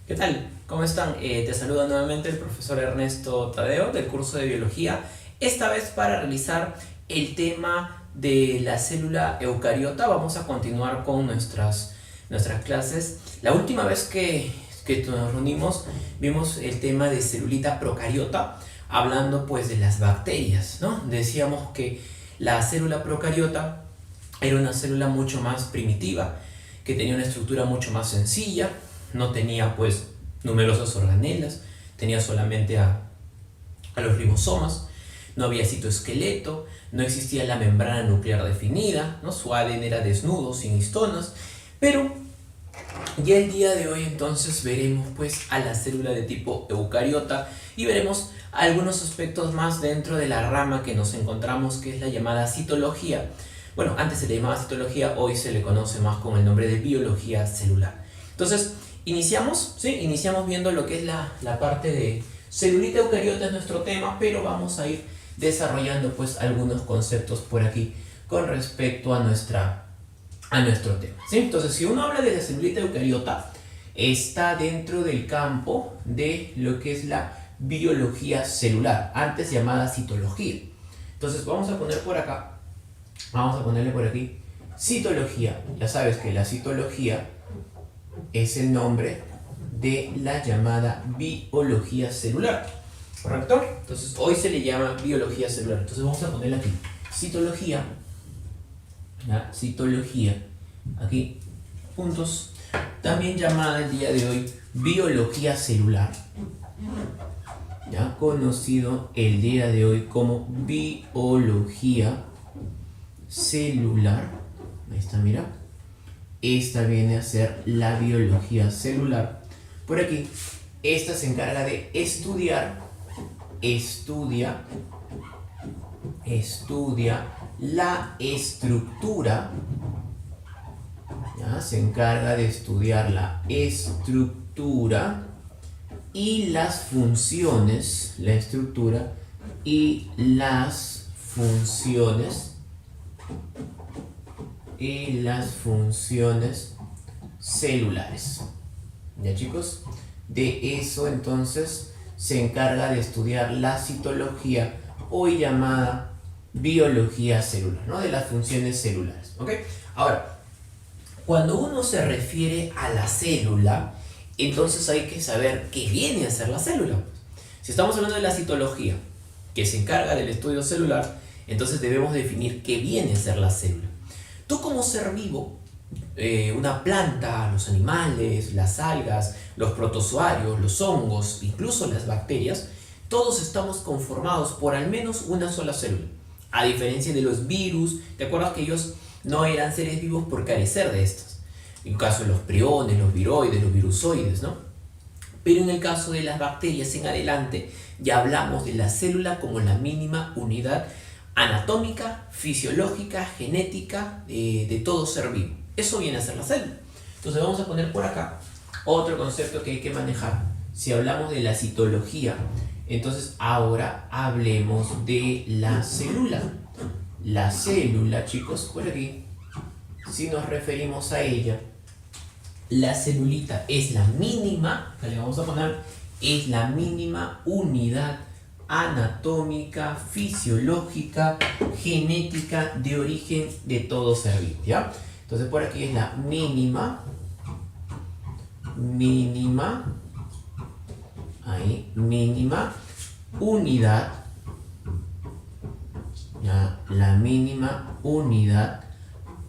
¿Qué tal? ¿Cómo están? Te saluda nuevamente el profesor Ernesto Tadeo del curso de biología, esta vez para realizar el tema de la célula eucariota. Vamos a continuar con nuestras clases. La última vez que nos reunimos vimos el tema de celulita procariota, hablando pues de las bacterias, ¿no? Decíamos que la célula procariota era una célula mucho más primitiva, que tenía una estructura mucho más sencilla, no tenía pues numerosas organelas, tenía solamente a los ribosomas, no había citoesqueleto, no existía la membrana nuclear definida, ¿no? Su ADN era desnudo, sin histonas, pero ya el día de hoy entonces veremos pues a la célula de tipo eucariota y veremos algunos aspectos más dentro de la rama que nos encontramos, que es la llamada citología. Bueno, antes se le llamaba citología, hoy se le conoce más con el nombre de biología celular. Entonces, iniciamos, ¿sí? Iniciamos viendo lo que es la parte de celulita eucariota, es nuestro tema, pero vamos a ir desarrollando pues algunos conceptos por aquí con respecto a nuestro tema, ¿sí? Entonces, si uno habla de la celulita eucariota, está dentro del campo de lo que es la biología celular, antes llamada citología. Entonces, vamos a poner por acá, vamos a ponerle por aquí citología. Ya sabes que la citología es el nombre de la llamada biología celular, ¿correcto? Entonces hoy se le llama biología celular. Entonces vamos a ponerle aquí citología, ¿ya? Citología, aquí puntos, también llamada el día de hoy biología celular, ya conocido el día de hoy como biología celular. Ahí está, mira. Esta viene a ser la biología celular. Por aquí, esta se encarga de estudia la estructura. ¿Ya? Se encarga de estudiar la estructura y las funciones, la estructura y las funciones celulares. ¿Ya, chicos? De eso entonces se encarga de estudiar la citología, hoy llamada biología celular, ¿no? De las funciones celulares, ¿ok? Ahora, cuando uno se refiere a la célula, entonces hay que saber qué viene a ser la célula. Si estamos hablando de la citología, que se encarga del estudio celular, entonces debemos definir qué viene a ser la célula. Tú como ser vivo, una planta, los animales, las algas, los protozoarios, los hongos, incluso las bacterias, todos estamos conformados por al menos una sola célula. A diferencia de los virus, ¿te acuerdas que ellos no eran seres vivos por carecer de estas? En el caso de los priones, los viroides, los virusoides, ¿no? Pero en el caso de las bacterias en adelante, ya hablamos de la célula como la mínima unidad anatómica, fisiológica, genética de todo ser vivo. Eso viene a ser la célula. Entonces vamos a poner por acá otro concepto que hay que manejar. Si hablamos de la citología, entonces ahora hablemos de la célula. La célula, chicos, por aquí, si nos referimos a ella, la celulita es la mínima, que le vamos a poner, es la mínima unidad anatómica, fisiológica, genética de origen de todo ser vivo, ¿ya? Entonces por aquí es la mínima, ahí, mínima unidad, ¿ya? La mínima unidad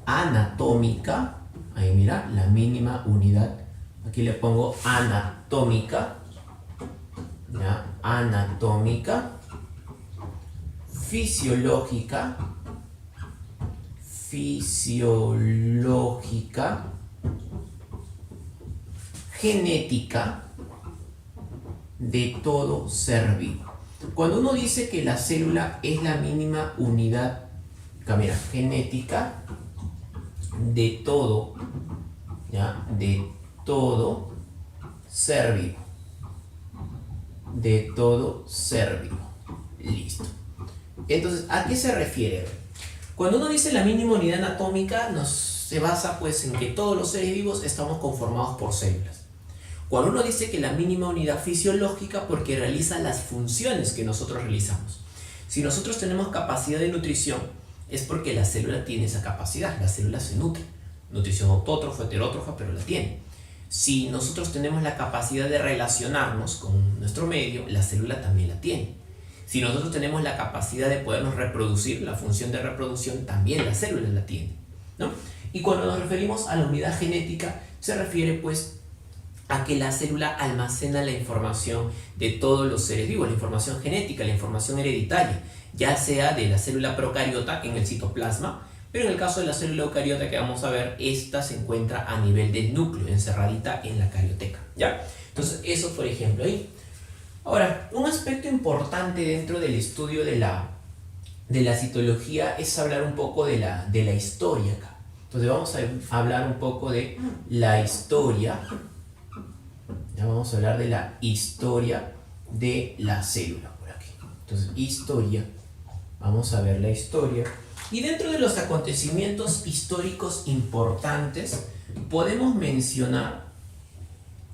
anatómica, ahí mira, la mínima unidad, aquí le pongo anatómica, ¿ya? Anatómica, fisiológica, genética de todo ser vivo. Cuando uno dice que la célula es la mínima unidad, mira, genética de todo, ¿ya? De todo ser vivo. De todo ser vivo. Listo. Entonces, ¿a qué se refiere? Cuando uno dice la mínima unidad anatómica, se basa pues en que todos los seres vivos estamos conformados por células. Cuando uno dice que la mínima unidad fisiológica, porque realiza las funciones que nosotros realizamos. Si nosotros tenemos capacidad de nutrición, es porque la célula tiene esa capacidad, la célula se nutre. Nutrición autótrofa, heterótrofa, pero la tiene. Si nosotros tenemos la capacidad de relacionarnos con nuestro medio, la célula también la tiene. Si nosotros tenemos la capacidad de podernos reproducir, la función de reproducción, también la célula la tiene, ¿no? Y cuando nos referimos a la unidad genética, se refiere pues a que la célula almacena la información de todos los seres vivos, la información genética, la información hereditaria, ya sea de la célula procariota en el citoplasma, pero en el caso de la célula eucariota que vamos a ver, esta se encuentra a nivel del núcleo, encerradita en la carioteca, ¿ya? Entonces eso por ejemplo ahí. Ahora, un aspecto importante dentro del estudio de la citología es hablar un poco de la historia acá. Entonces vamos a hablar un poco de la historia. Ya vamos a hablar de la historia de la célula por aquí. Entonces, historia. Vamos a ver la historia. Y dentro de los acontecimientos históricos importantes, podemos mencionar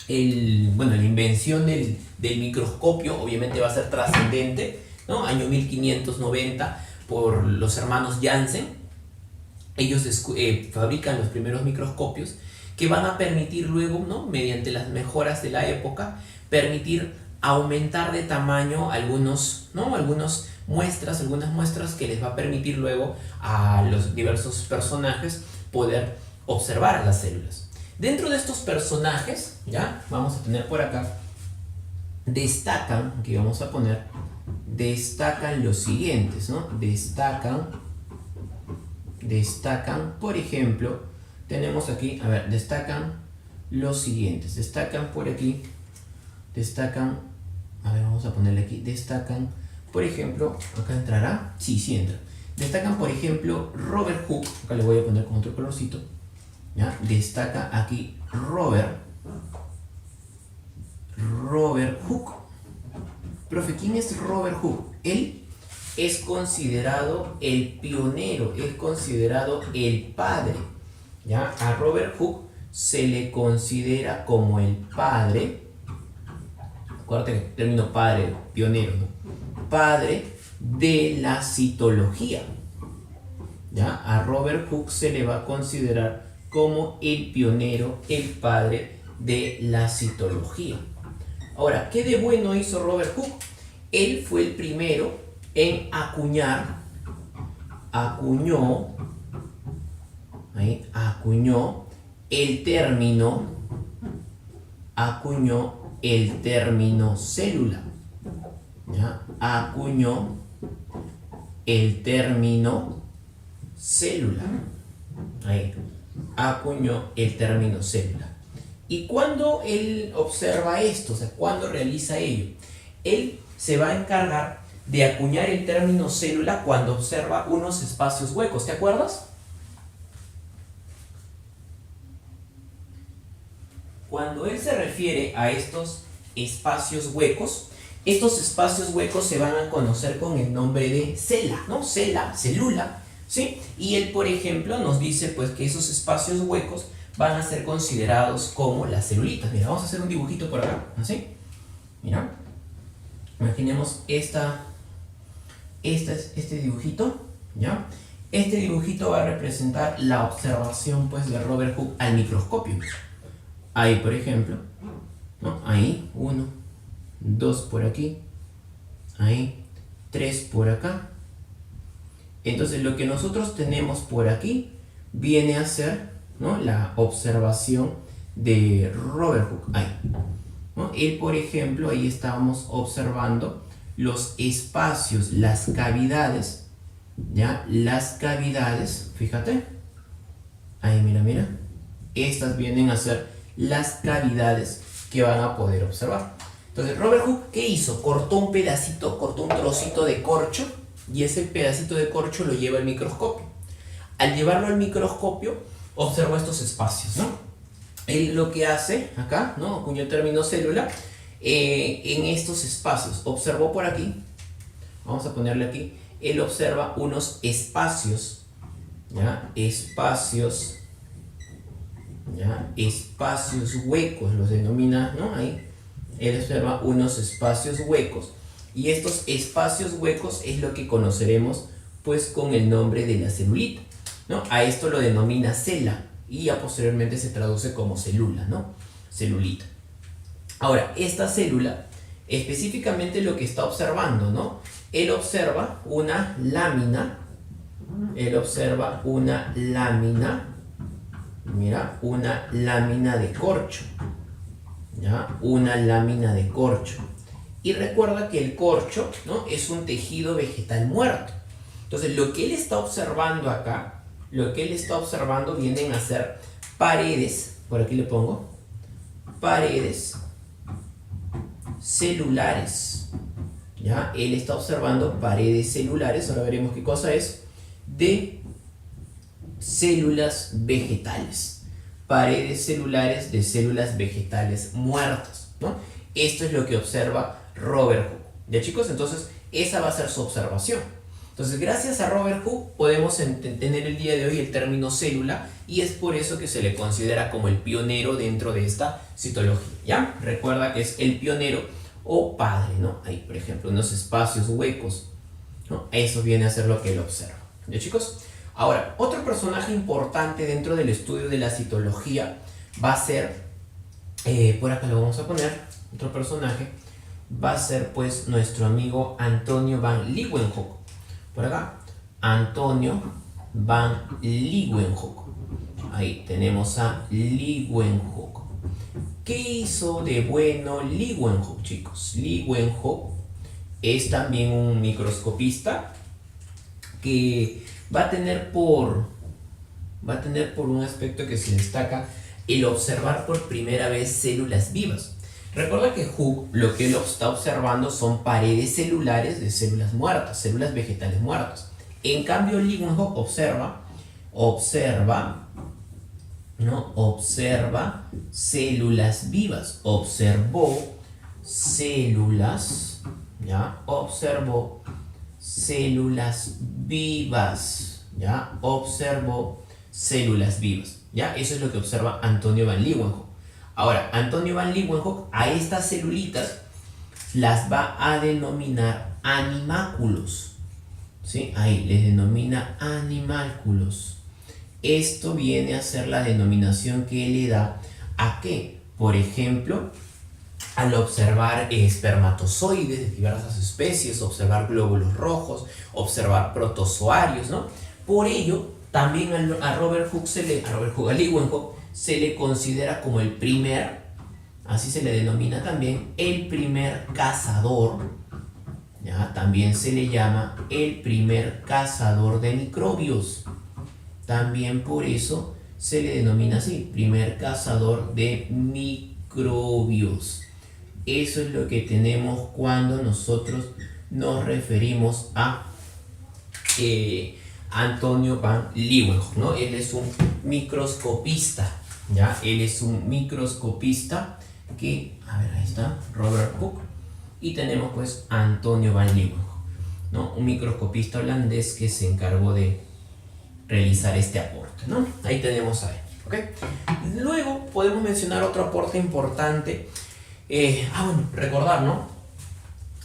la invención del microscopio. Obviamente va a ser trascendente, ¿no? Año 1590 por los hermanos Janssen. Ellos fabrican los primeros microscopios que van a permitir luego, ¿no?, mediante las mejoras de la época, permitir aumentar de tamaño algunas muestras que les va a permitir luego a los diversos personajes poder observar las células. Dentro de estos personajes, ya vamos a tener por acá, destacan los siguientes, ¿no? Destacan, por ejemplo, tenemos aquí, destacan los siguientes, por aquí, vamos a ponerle aquí, por ejemplo, acá entrará, sí entra, destacan por ejemplo Robert Hooke, acá le voy a poner con otro colorcito, ¿ya? Destaca aquí Robert Hooke. Profe, ¿quién es Robert Hooke? Él es considerado el pionero, es considerado el padre, ¿ya? A Robert Hooke se le considera como el padre, acuérdate que el término padre, pionero, ¿no? Padre de la citología, ¿ya? A Robert Hooke se le va a considerar como el pionero, el padre de la citología. Ahora, ¿qué de bueno hizo Robert Hooke? Él fue el primero en acuñó el término célula, ¿ya? Acuñó el término célula. Y cuando él observa esto, o sea, cuando realiza ello, él se va a encargar de acuñar el término célula cuando observa unos espacios huecos, ¿te acuerdas? Cuando él se refiere a estos espacios huecos se van a conocer con el nombre de cela, ¿no? Célula, ¿sí? Y él, por ejemplo, nos dice pues que esos espacios huecos van a ser considerados como las celulitas. Mira, vamos a hacer un dibujito por acá, ¿así? Mira, imaginemos este dibujito, ¿ya? Este dibujito va a representar la observación pues de Robert Hooke al microscopio. Ahí, por ejemplo, ¿no? Ahí, 1, 2 por aquí, ahí, 3 por acá. Entonces lo que nosotros tenemos por aquí viene a ser, ¿no?, la observación de Robert Hooke. Ahí, ¿no? Él, por ejemplo, ahí estábamos observando los espacios, las cavidades, ¿ya? Las cavidades, fíjate. Ahí, mira. Estas vienen a ser las cavidades que van a poder observar. Entonces, Robert Hooke, ¿qué hizo? Cortó un trocito de corcho, y ese pedacito de corcho lo lleva al microscopio. Al llevarlo al microscopio, observó estos espacios, ¿no? Él lo que hace acá, ¿no?, acuñó el término célula en estos espacios. Observó por aquí, vamos a ponerle aquí, él observa unos espacios, ¿ya? Espacios ¿ya? Espacios huecos los denomina, ¿no? Ahí él observa unos espacios huecos, y estos espacios huecos es lo que conoceremos pues con el nombre de la celulita, ¿no? A esto lo denomina cela y ya posteriormente se traduce como célula, ¿no? Celulita. Ahora, esta célula, específicamente lo que está observando, ¿no? Él observa una lámina, mira, una lámina de corcho, ¿ya? Una lámina de corcho. Y recuerda que el corcho, ¿no? Es un tejido vegetal muerto. Entonces, lo que él está observando acá, vienen a ser paredes, por aquí le pongo, paredes celulares, ¿ya? Él está observando paredes celulares, ahora veremos qué cosa es, de células vegetales, paredes celulares de células vegetales muertas, ¿no? Esto es lo que observa Robert Hooke. ¿Ya, chicos? Entonces, esa va a ser su observación. Entonces, gracias a Robert Hooke podemos tener el día de hoy el término célula, y es por eso que se le considera como el pionero dentro de esta citología, ¿ya? Recuerda que es el pionero o padre, ¿no? Ahí, por ejemplo, unos espacios huecos, ¿no? Eso viene a ser lo que él observa. ¿Ya, chicos? Ahora, otro personaje importante dentro del estudio de la citología va a ser, por acá lo vamos a poner, otro personaje va a ser pues nuestro amigo Antonio van Leeuwenhoek. Por acá, Antonio van Leeuwenhoek. Ahí tenemos a Leeuwenhoek. ¿Qué hizo de bueno Leeuwenhoek, chicos? Leeuwenhoek es también un microscopista que va a tener por un aspecto que se destaca el observar por primera vez células vivas. Recuerda que Hooke lo que él está observando son paredes celulares de células muertas, células vegetales muertas. En cambio, Leeuwenhoek observa células vivas. Observó células, ¿ya? Observó células vivas, ¿ya? Observó células vivas, ¿ya? Eso es lo que observa Antonio van Leeuwenhoek. Ahora, Antonio van Leeuwenhoek a estas celulitas las va a denominar animáculos, ¿sí? Ahí les denomina animálculos. Esto viene a ser la denominación que le da a qué, por ejemplo, al observar espermatozoides de diversas especies, observar glóbulos rojos, observar protozoarios, ¿no? Por ello, también a Leeuwenhoek se le considera como el primer, así se le denomina también, el primer cazador, ¿ya? También se le llama el primer cazador de microbios. También por eso se le denomina así, primer cazador de microbios. Eso es lo que tenemos cuando nosotros nos referimos a Antonio van Leeuwenhoek, ¿no? Él es un microscopista, ¿ya? Él es un microscopista que, a ver, ahí está, Robert Hooke, y tenemos pues Antonio van Leeuwenhoek, ¿no? Un microscopista holandés que se encargó de realizar este aporte, ¿no? Ahí tenemos a él, ¿ok? Luego podemos mencionar otro aporte importante. Bueno, recordar, ¿no?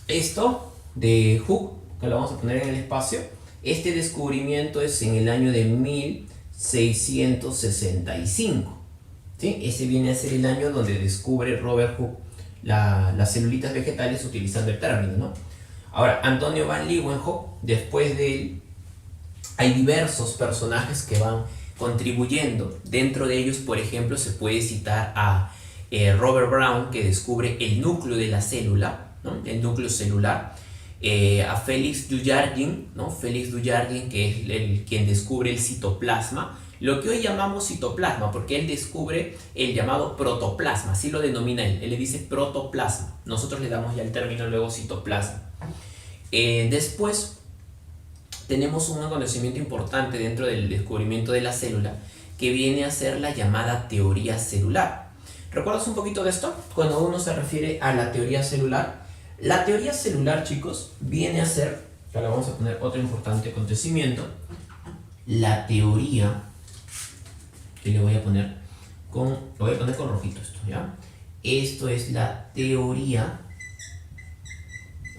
Esto de Hooke, que lo vamos a poner en el espacio, este descubrimiento es en el año de 1665, ¿sí? Ese viene a ser el año donde descubre Robert Hooke las celulitas vegetales utilizando el término, ¿no? Ahora, Antonio van Leeuwenhoek, después de él, hay diversos personajes que van contribuyendo. Dentro de ellos, por ejemplo, se puede citar a Robert Brown, que descubre el núcleo de la célula, ¿no? El núcleo celular. A Félix Dujardin, ¿no? Félix Dujardin, que es quien descubre el citoplasma, lo que hoy llamamos citoplasma, porque él descubre el llamado protoplasma, así lo denomina él le dice protoplasma, nosotros le damos ya el término luego citoplasma. Después tenemos un conocimiento importante dentro del descubrimiento de la célula, que viene a ser la llamada teoría celular. ¿Recuerdas un poquito de esto? Cuando uno se refiere a la teoría celular, la teoría celular, chicos, viene a ser, ahora vamos a poner otro importante acontecimiento, la teoría, que le voy a poner lo voy a poner con rojito esto, ¿ya? Esto es la teoría,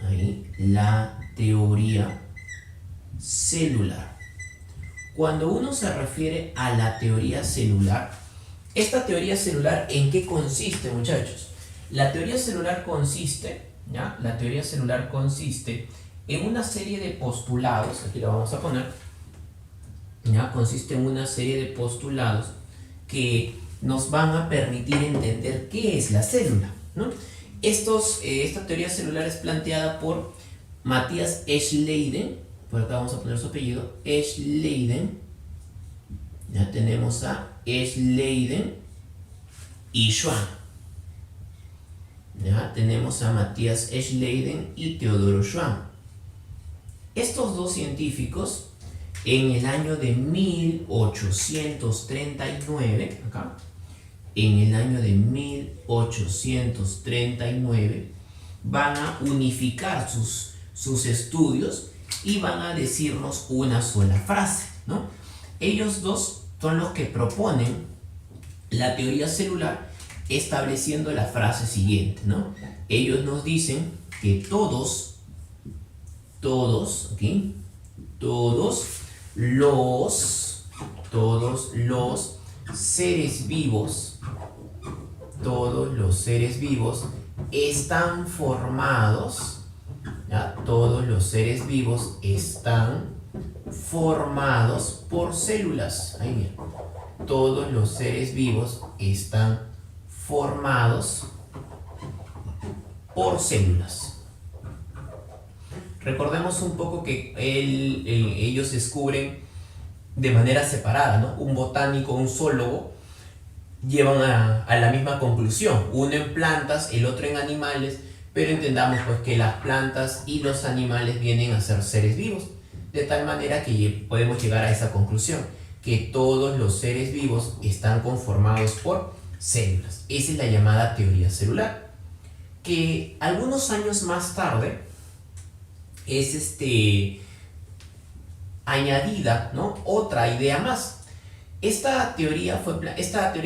ahí, la teoría celular. Cuando uno se refiere a la teoría celular, ¿esta teoría celular en qué consiste, muchachos? La teoría celular consiste, ¿ya? La teoría celular consiste en una serie de postulados, aquí lo vamos a poner, ¿ya? Consiste en una serie de postulados que nos van a permitir entender qué es la célula, ¿no? Esta teoría celular es planteada por Matthias Schleiden, por acá vamos a poner su apellido, Schleiden, ya tenemos a Schleiden y Schwann, ya tenemos a Matthias Schleiden y Theodor Schwann. Estos dos científicos, en el año de 1839, acá, en el año de 1839, van a unificar sus estudios y van a decirnos una sola frase, ¿no? Ellos dos son los que proponen la teoría celular estableciendo la frase siguiente, ¿no? Ellos nos dicen que todos los seres vivos, están formados, ¿ya? Todos los seres vivos están formados por células. Ahí bien. Todos los seres vivos están formados por células. Recordemos un poco que ellos descubren de manera separada, ¿no? Un botánico, un zoólogo, llevan a la misma conclusión. Uno en plantas, el otro en animales, pero entendamos pues que las plantas y los animales vienen a ser seres vivos, de tal manera que podemos llegar a esa conclusión, que todos los seres vivos están conformados por células. Esa es la llamada teoría celular, que algunos años más tarde es añadida, ¿no? Otra idea más. Esta teoría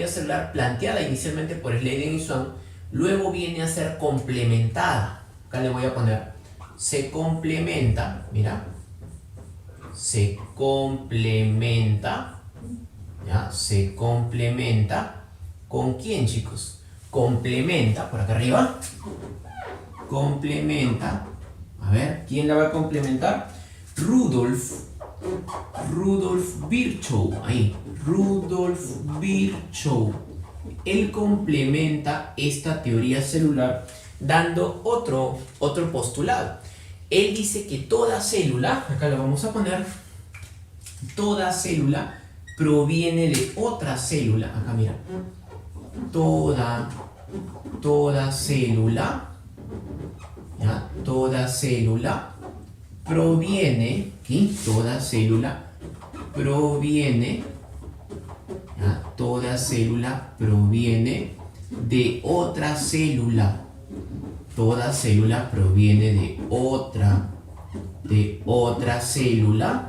celular planteada inicialmente por Schleiden y Schwann, luego viene a ser complementada. Acá le voy a poner, se complementa, mira, se complementa, ¿ya? Se complementa, ¿con quién, chicos? Complementa, por acá arriba, complementa, a ver, ¿quién la va a complementar? Rudolf Virchow, ahí, Rudolf Virchow. Él complementa esta teoría celular dando otro postulado. Él dice que toda célula, acá lo vamos a poner, toda célula proviene de otra célula. Acá mira, toda célula, ¿ya? Toda célula proviene, ¿sí? Toda célula proviene, ¿ya? Toda célula proviene de otra célula. Toda célula proviene de otra célula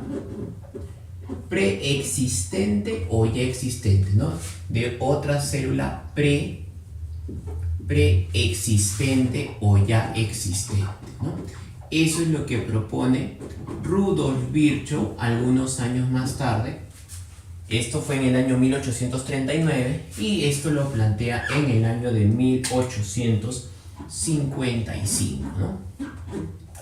preexistente o ya existente, ¿no? De otra célula preexistente o ya existente, ¿no? Eso es lo que propone Rudolf Virchow algunos años más tarde. Esto fue en el año 1839 y esto lo plantea en el año de 1855, ¿no?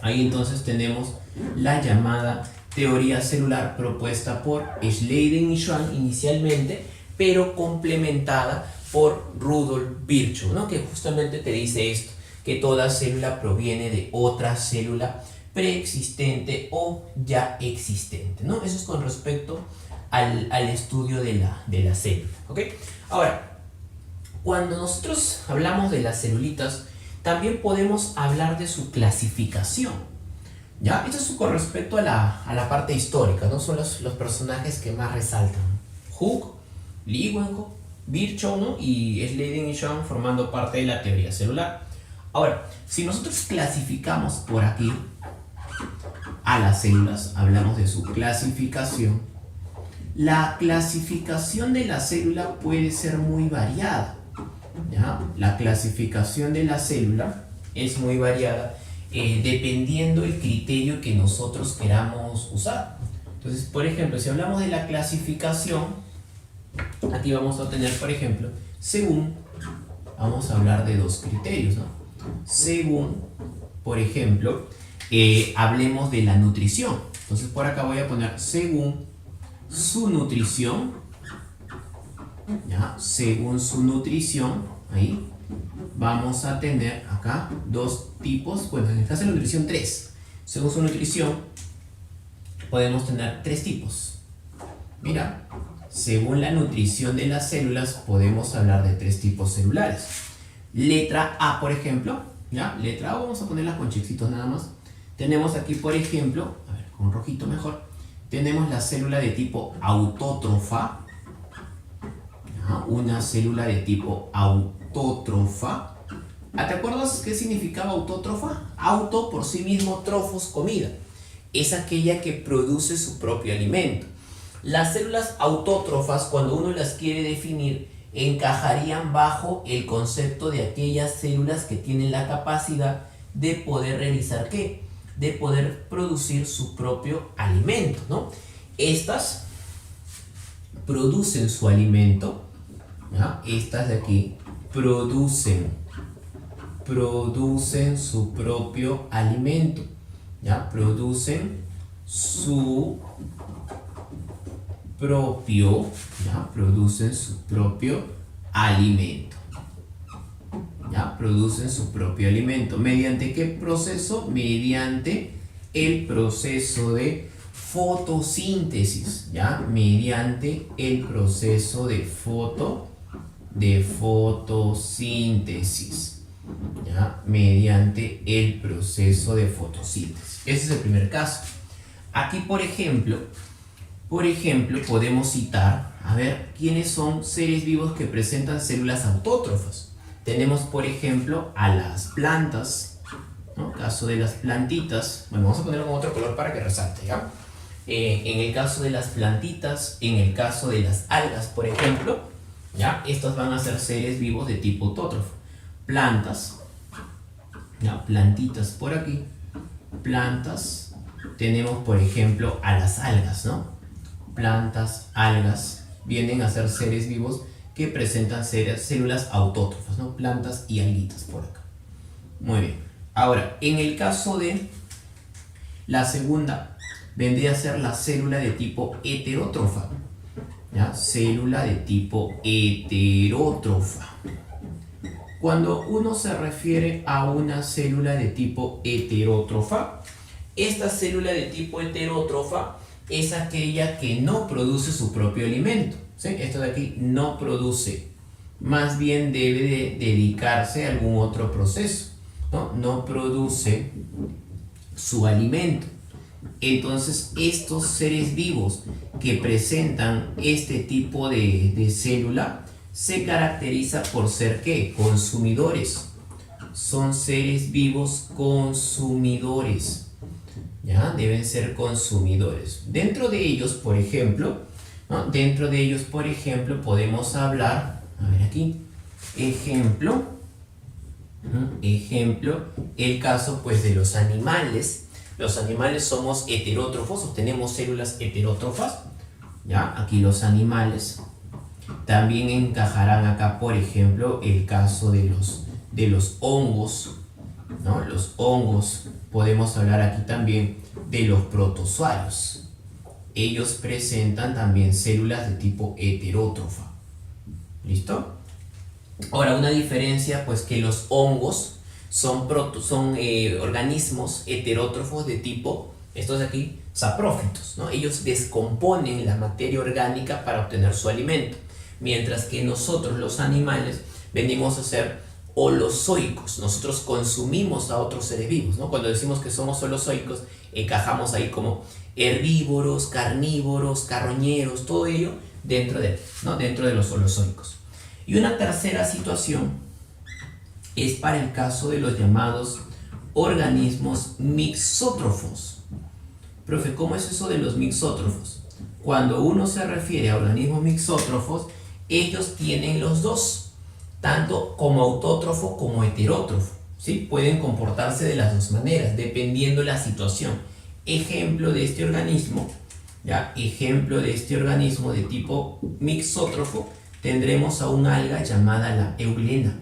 Ahí entonces tenemos la llamada teoría celular propuesta por Schleiden y Schwann inicialmente, pero complementada por Rudolf Virchow, ¿no? Que justamente te dice esto, que toda célula proviene de otra célula preexistente o ya existente, ¿no? Eso es con respecto al estudio de la célula, ¿ok? Ahora, cuando nosotros hablamos de las celulitas, también podemos hablar de su clasificación, ¿ya? Esto es con respecto a la parte histórica, ¿no? Son los personajes que más resaltan. Hooke, Leeuwenhoek, Virchow, ¿no? Y Schleiden y Schwann formando parte de la teoría celular. Ahora, si nosotros clasificamos por aquí a las células, hablamos de su clasificación, La clasificación de la célula puede ser muy variada, ¿ya? La clasificación de la célula es muy variada dependiendo el criterio que nosotros queramos usar. Entonces, por ejemplo, si hablamos de la clasificación, aquí vamos a tener, por ejemplo, según, vamos a hablar de dos criterios, ¿no? Según, por ejemplo, hablemos de la nutrición. Entonces, por acá voy a poner según su nutrición, ¿ya? Según su nutrición, ahí vamos a tener acá dos tipos, bueno, en el caso de la nutrición, tres. Según su nutrición, podemos tener tres tipos. Mira, según la nutrición de las células, podemos hablar de tres tipos celulares. Letra A, por ejemplo, ¿ya? Letra A, vamos a ponerlas con chexitos nada más. Tenemos aquí, por ejemplo, a ver, con rojito mejor, tenemos la célula de tipo autótrofa, ¿ya? Una célula de tipo autótrofa. ¿Te acuerdas qué significaba autótrofa? Auto por sí mismo, trofos, comida. Es aquella que produce su propio alimento. Las células autótrofas, cuando uno las quiere definir, encajarían bajo el concepto de aquellas células que tienen la capacidad de poder realizar ¿qué? De poder producir su propio alimento, ¿no? Estas producen su alimento, ¿ya? Estas de aquí producen su propio alimento, ¿ya? Producen su propio, ¿ya? Producen su propio alimento, ¿ya? Producen su propio alimento. ¿Mediante qué proceso? Mediante el proceso de fotosíntesis, ¿ya? Mediante el proceso de fotosíntesis, ¿ya? Mediante el proceso de fotosíntesis. Ese es el primer caso. Aquí, por ejemplo, podemos citar, a ver, ¿quiénes son seres vivos que presentan células autótrofas? Tenemos, por ejemplo, a las plantas, ¿no? Caso de las plantitas, bueno, vamos a ponerlo con otro color para que resalte, ¿ya? En el caso de las plantitas, en el caso de las algas, por ejemplo, ¿ya? Estos van a ser seres vivos de tipo autótrofo. Plantas, ¿ya? Plantitas por aquí, plantas, tenemos, por ejemplo, a las algas, ¿no? Plantas, algas, vienen a ser seres vivos que presentan células autótrofas, ¿no? Plantas y alguitas por acá. Muy bien. Ahora, en el caso de la segunda, vendría a ser la célula de tipo heterótrofa, ¿ya? Célula de tipo heterótrofa. Cuando uno se refiere a una célula de tipo heterótrofa, esta célula de tipo heterótrofa es aquella que no produce su propio alimento, ¿sí? Esto de aquí no produce, más bien debe de dedicarse a algún otro proceso, ¿no? No produce su alimento. Entonces, estos seres vivos que presentan este tipo de célula se caracteriza por ser ¿qué? Consumidores. Son seres vivos consumidores. ¿Ya? Deben ser consumidores. Dentro de ellos, por ejemplo, ¿no? Dentro de ellos, por ejemplo, podemos hablar, a ver aquí, ejemplo, el caso pues de los animales. Los animales somos heterótrofos o tenemos células heterótrofas, ¿ya? Aquí los animales. También encajarán acá, por ejemplo, el caso de los hongos, ¿no? Los hongos, podemos hablar aquí también de los protozoarios. Ellos presentan también células de tipo heterótrofa. ¿Listo? Ahora, una diferencia, pues que los hongos son organismos heterótrofos de tipo, estos de aquí, saprófitos, ¿no? Ellos descomponen la materia orgánica para obtener su alimento, mientras que nosotros, los animales, venimos a ser holozoicos. Nosotros consumimos a otros seres vivos, ¿no? Cuando decimos que somos holozoicos, encajamos ahí como herbívoros, carnívoros, carroñeros, todo ello dentro de los holozoicos. Y una tercera situación es para el caso de los llamados organismos mixótrofos. Profe, ¿cómo es eso de los mixótrofos? cuando uno se refiere a organismos mixótrofos, ellos tienen los dos, tanto como autótrofo como heterótrofo, ¿sí? Pueden comportarse de las dos maneras, dependiendo la situación. Ejemplo de este organismo, ¿ya? Ejemplo de este organismo de tipo mixótrofo, tendremos a un alga llamada la euglena,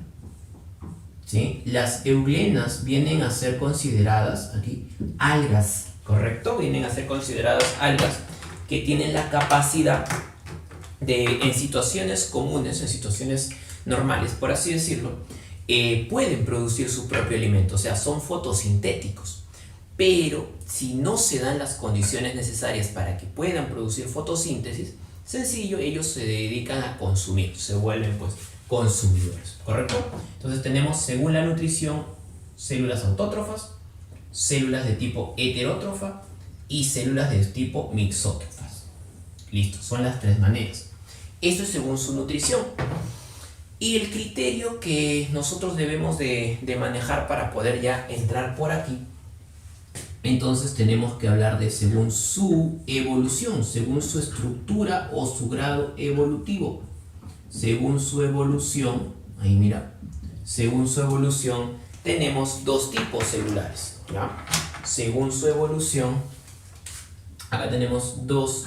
¿sí? Las euglenas vienen a ser consideradas aquí algas, ¿correcto? Vienen a ser consideradas algas que tienen la capacidad de, en situaciones comunes, en situaciones normales, por así decirlo, pueden producir su propio alimento, o sea, son fotosintéticos. Pero si no se dan las condiciones necesarias para que puedan producir fotosíntesis, sencillo, ellos se dedican a consumir, se vuelven pues consumidores, ¿correcto? Entonces tenemos, según la nutrición, células autótrofas, células de tipo heterótrofa y células de tipo mixótrofas. Listo, son las tres maneras. Esto es según su nutrición. Y el criterio que nosotros debemos de manejar para poder ya entrar por aquí, entonces tenemos que hablar de según su evolución, según su estructura o su grado evolutivo. Según su evolución, ahí mira, según su evolución tenemos dos tipos celulares, ¿ya? Según su evolución, acá tenemos dos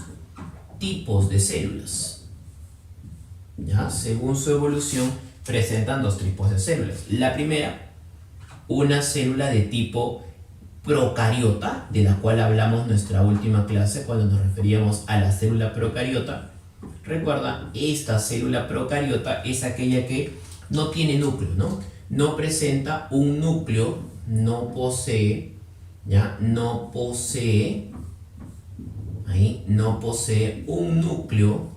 tipos de células, ¿ya? Según su evolución presentan dos tipos de células. La primera, una célula de tipo procariota, de la cual hablamos en nuestra última clase cuando nos referíamos a la célula procariota. Recuerda, esta célula procariota es aquella que no tiene núcleo, ¿no? No presenta un núcleo, no posee, ¿ya? No posee un núcleo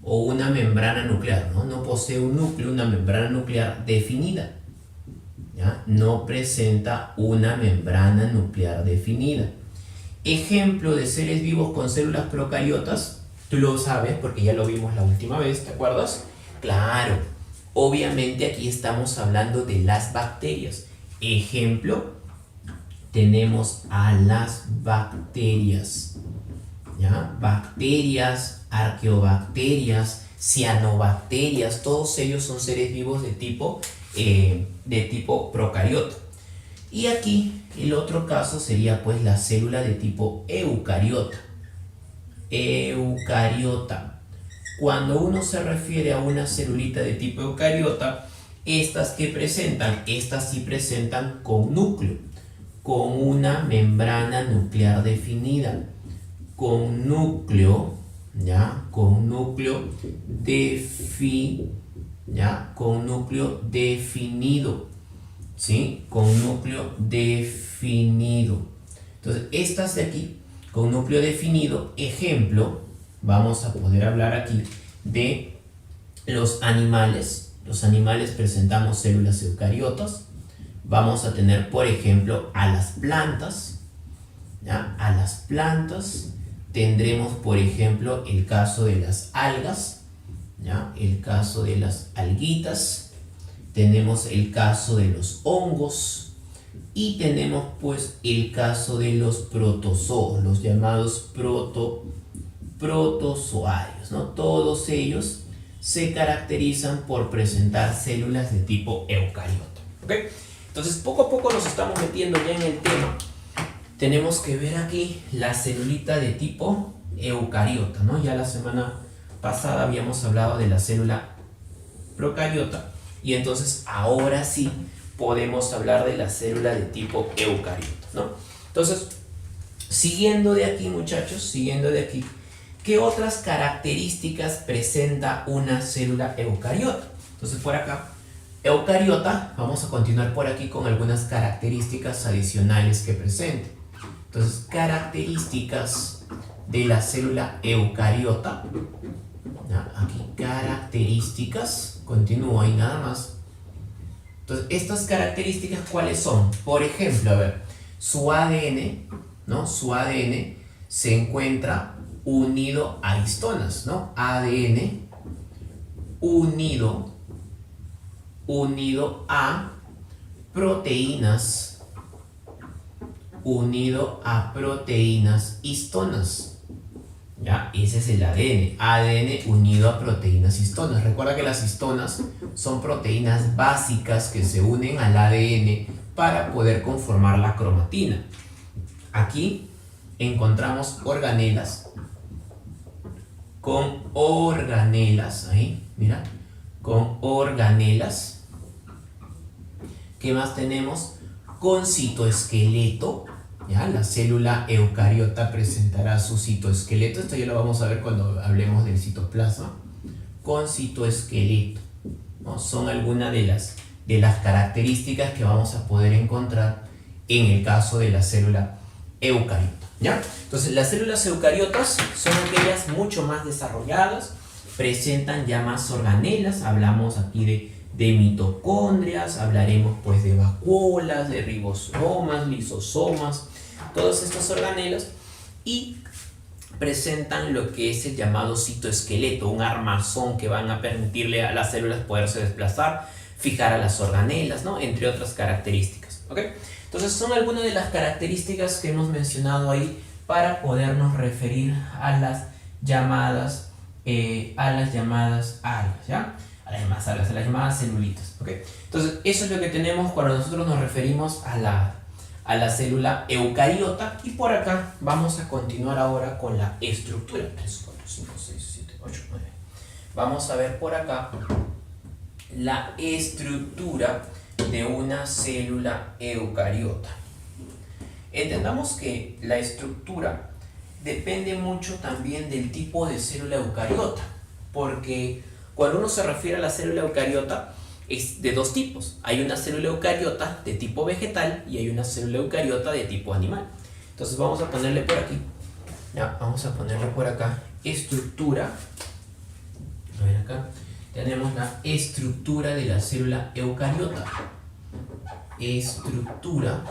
o una membrana nuclear, ¿no? No posee un núcleo, una membrana nuclear definida, ¿ya? No presenta una membrana nuclear definida. Ejemplo de seres vivos con células procariotas, tú lo sabes porque ya lo vimos la última vez, ¿te acuerdas? Claro, obviamente aquí estamos hablando de las bacterias. Ejemplo, tenemos a las bacterias, ¿ya? Bacterias, arqueobacterias, cianobacterias, todos ellos son seres vivos de tipo procariota. Y aquí el otro caso sería pues la célula de tipo eucariota. Eucariota. Cuando uno se refiere a una celulita de tipo eucariota, estas que presentan, estas sí presentan con núcleo, con una membrana nuclear definida, con núcleo, ¿ya? Con núcleo con núcleo definido, ¿sí? Con núcleo definido. Entonces, estas de aquí, con núcleo definido, ejemplo, vamos a poder hablar aquí de los animales. Los animales presentamos células eucariotas. Vamos a tener, por ejemplo, a las plantas, ¿ya? A las plantas tendremos, por ejemplo, el caso de las algas, ¿ya? El caso de las alguitas. Tenemos el caso de los hongos. Y tenemos pues el caso de los protozoos, los llamados protozoarios, ¿no? Todos ellos se caracterizan por presentar células de tipo eucariota, ¿ok? Entonces poco a poco nos estamos metiendo ya en el tema. Tenemos que ver aquí la celulita de tipo eucariota, ¿no? Ya la semana pasada habíamos hablado de la célula procariota y entonces ahora sí podemos hablar de la célula de tipo eucariota, ¿no? Entonces, siguiendo de aquí, muchachos, siguiendo de aquí, ¿qué otras características presenta una célula eucariota? Entonces, por acá, eucariota, vamos a continuar por aquí con algunas características adicionales que presenta. Entonces, características de la célula eucariota. Aquí, características, continúo ahí nada más. Entonces, estas características, ¿cuáles son? Por ejemplo, a ver, su ADN, ¿no? Su ADN se encuentra unido a histonas, ¿no? ADN unido a proteínas, histonas, ¿Ya? Ese es el ADN. ADN unido a proteínas histonas. Recuerda que las histonas son proteínas básicas que se unen al ADN para poder conformar la cromatina. Aquí encontramos organelas con organelas. Ahí, mira. Con organelas. ¿Qué más tenemos? Con citoesqueleto. ¿Ya? La célula eucariota presentará su citoesqueleto. Esto ya lo vamos a ver cuando hablemos del citoplasma. Con citoesqueleto, ¿no? Son algunas de las características que vamos a poder encontrar en el caso de la célula eucariota. ¿Ya? Entonces, las células eucariotas son aquellas mucho más desarrolladas, presentan ya más organelas. Hablamos aquí de mitocondrias, hablaremos pues de vacuolas, de ribosomas, lisosomas, todas estas organelas, y presentan lo que es el llamado citoesqueleto, un armazón que van a permitirle a las células poderse desplazar, fijar a las organelas, ¿no? Entre otras características. ¿Okay? Entonces son algunas de las características que hemos mencionado ahí para podernos referir a las llamadas alas, ¿ya? A las llamadas celulitas. ¿Okay? Entonces eso es lo que tenemos cuando nosotros nos referimos a la célula eucariota, y por acá vamos a continuar ahora con la estructura. 3, 4, 5, 6, 7, 8, 9. Vamos a ver por acá la estructura de una célula eucariota. Entendamos que la estructura depende mucho también del tipo de célula eucariota, porque cuando uno se refiere a la célula eucariota es de dos tipos. Hay una célula eucariota de tipo vegetal y hay una célula eucariota de tipo animal. Entonces vamos a ponerle por aquí, ya, vamos a ponerle por acá estructura. A ver, acá tenemos la estructura de la célula eucariota. Estructura.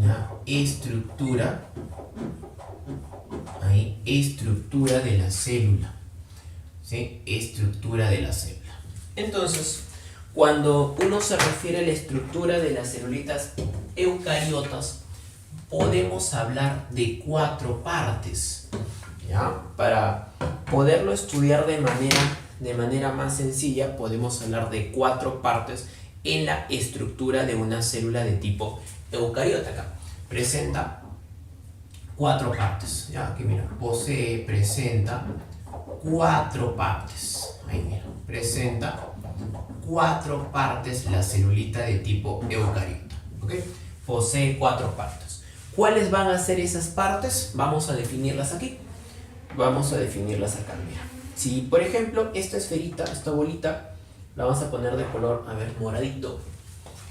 Ya, estructura. Ahí, estructura de la célula. ¿Sí? Estructura de la célula. Entonces, cuando uno se refiere a la estructura de las celulitas eucariotas, podemos hablar de 4 partes. ¿Ya? Para poderlo estudiar de manera más sencilla, podemos hablar de 4 partes en la estructura de una célula de tipo eucariota. Acá presenta 4 partes. ¿Ya? Aquí mira, presenta 4 partes. Ahí mira, presenta 4 partes la celulita de tipo eucariota. ¿Okay? Posee 4 partes. ¿Cuáles van a ser esas partes? Vamos a definirlas aquí. Vamos a definirlas acá, mira. Si por ejemplo esta esferita, esta bolita, la vamos a poner de color, a ver, moradito.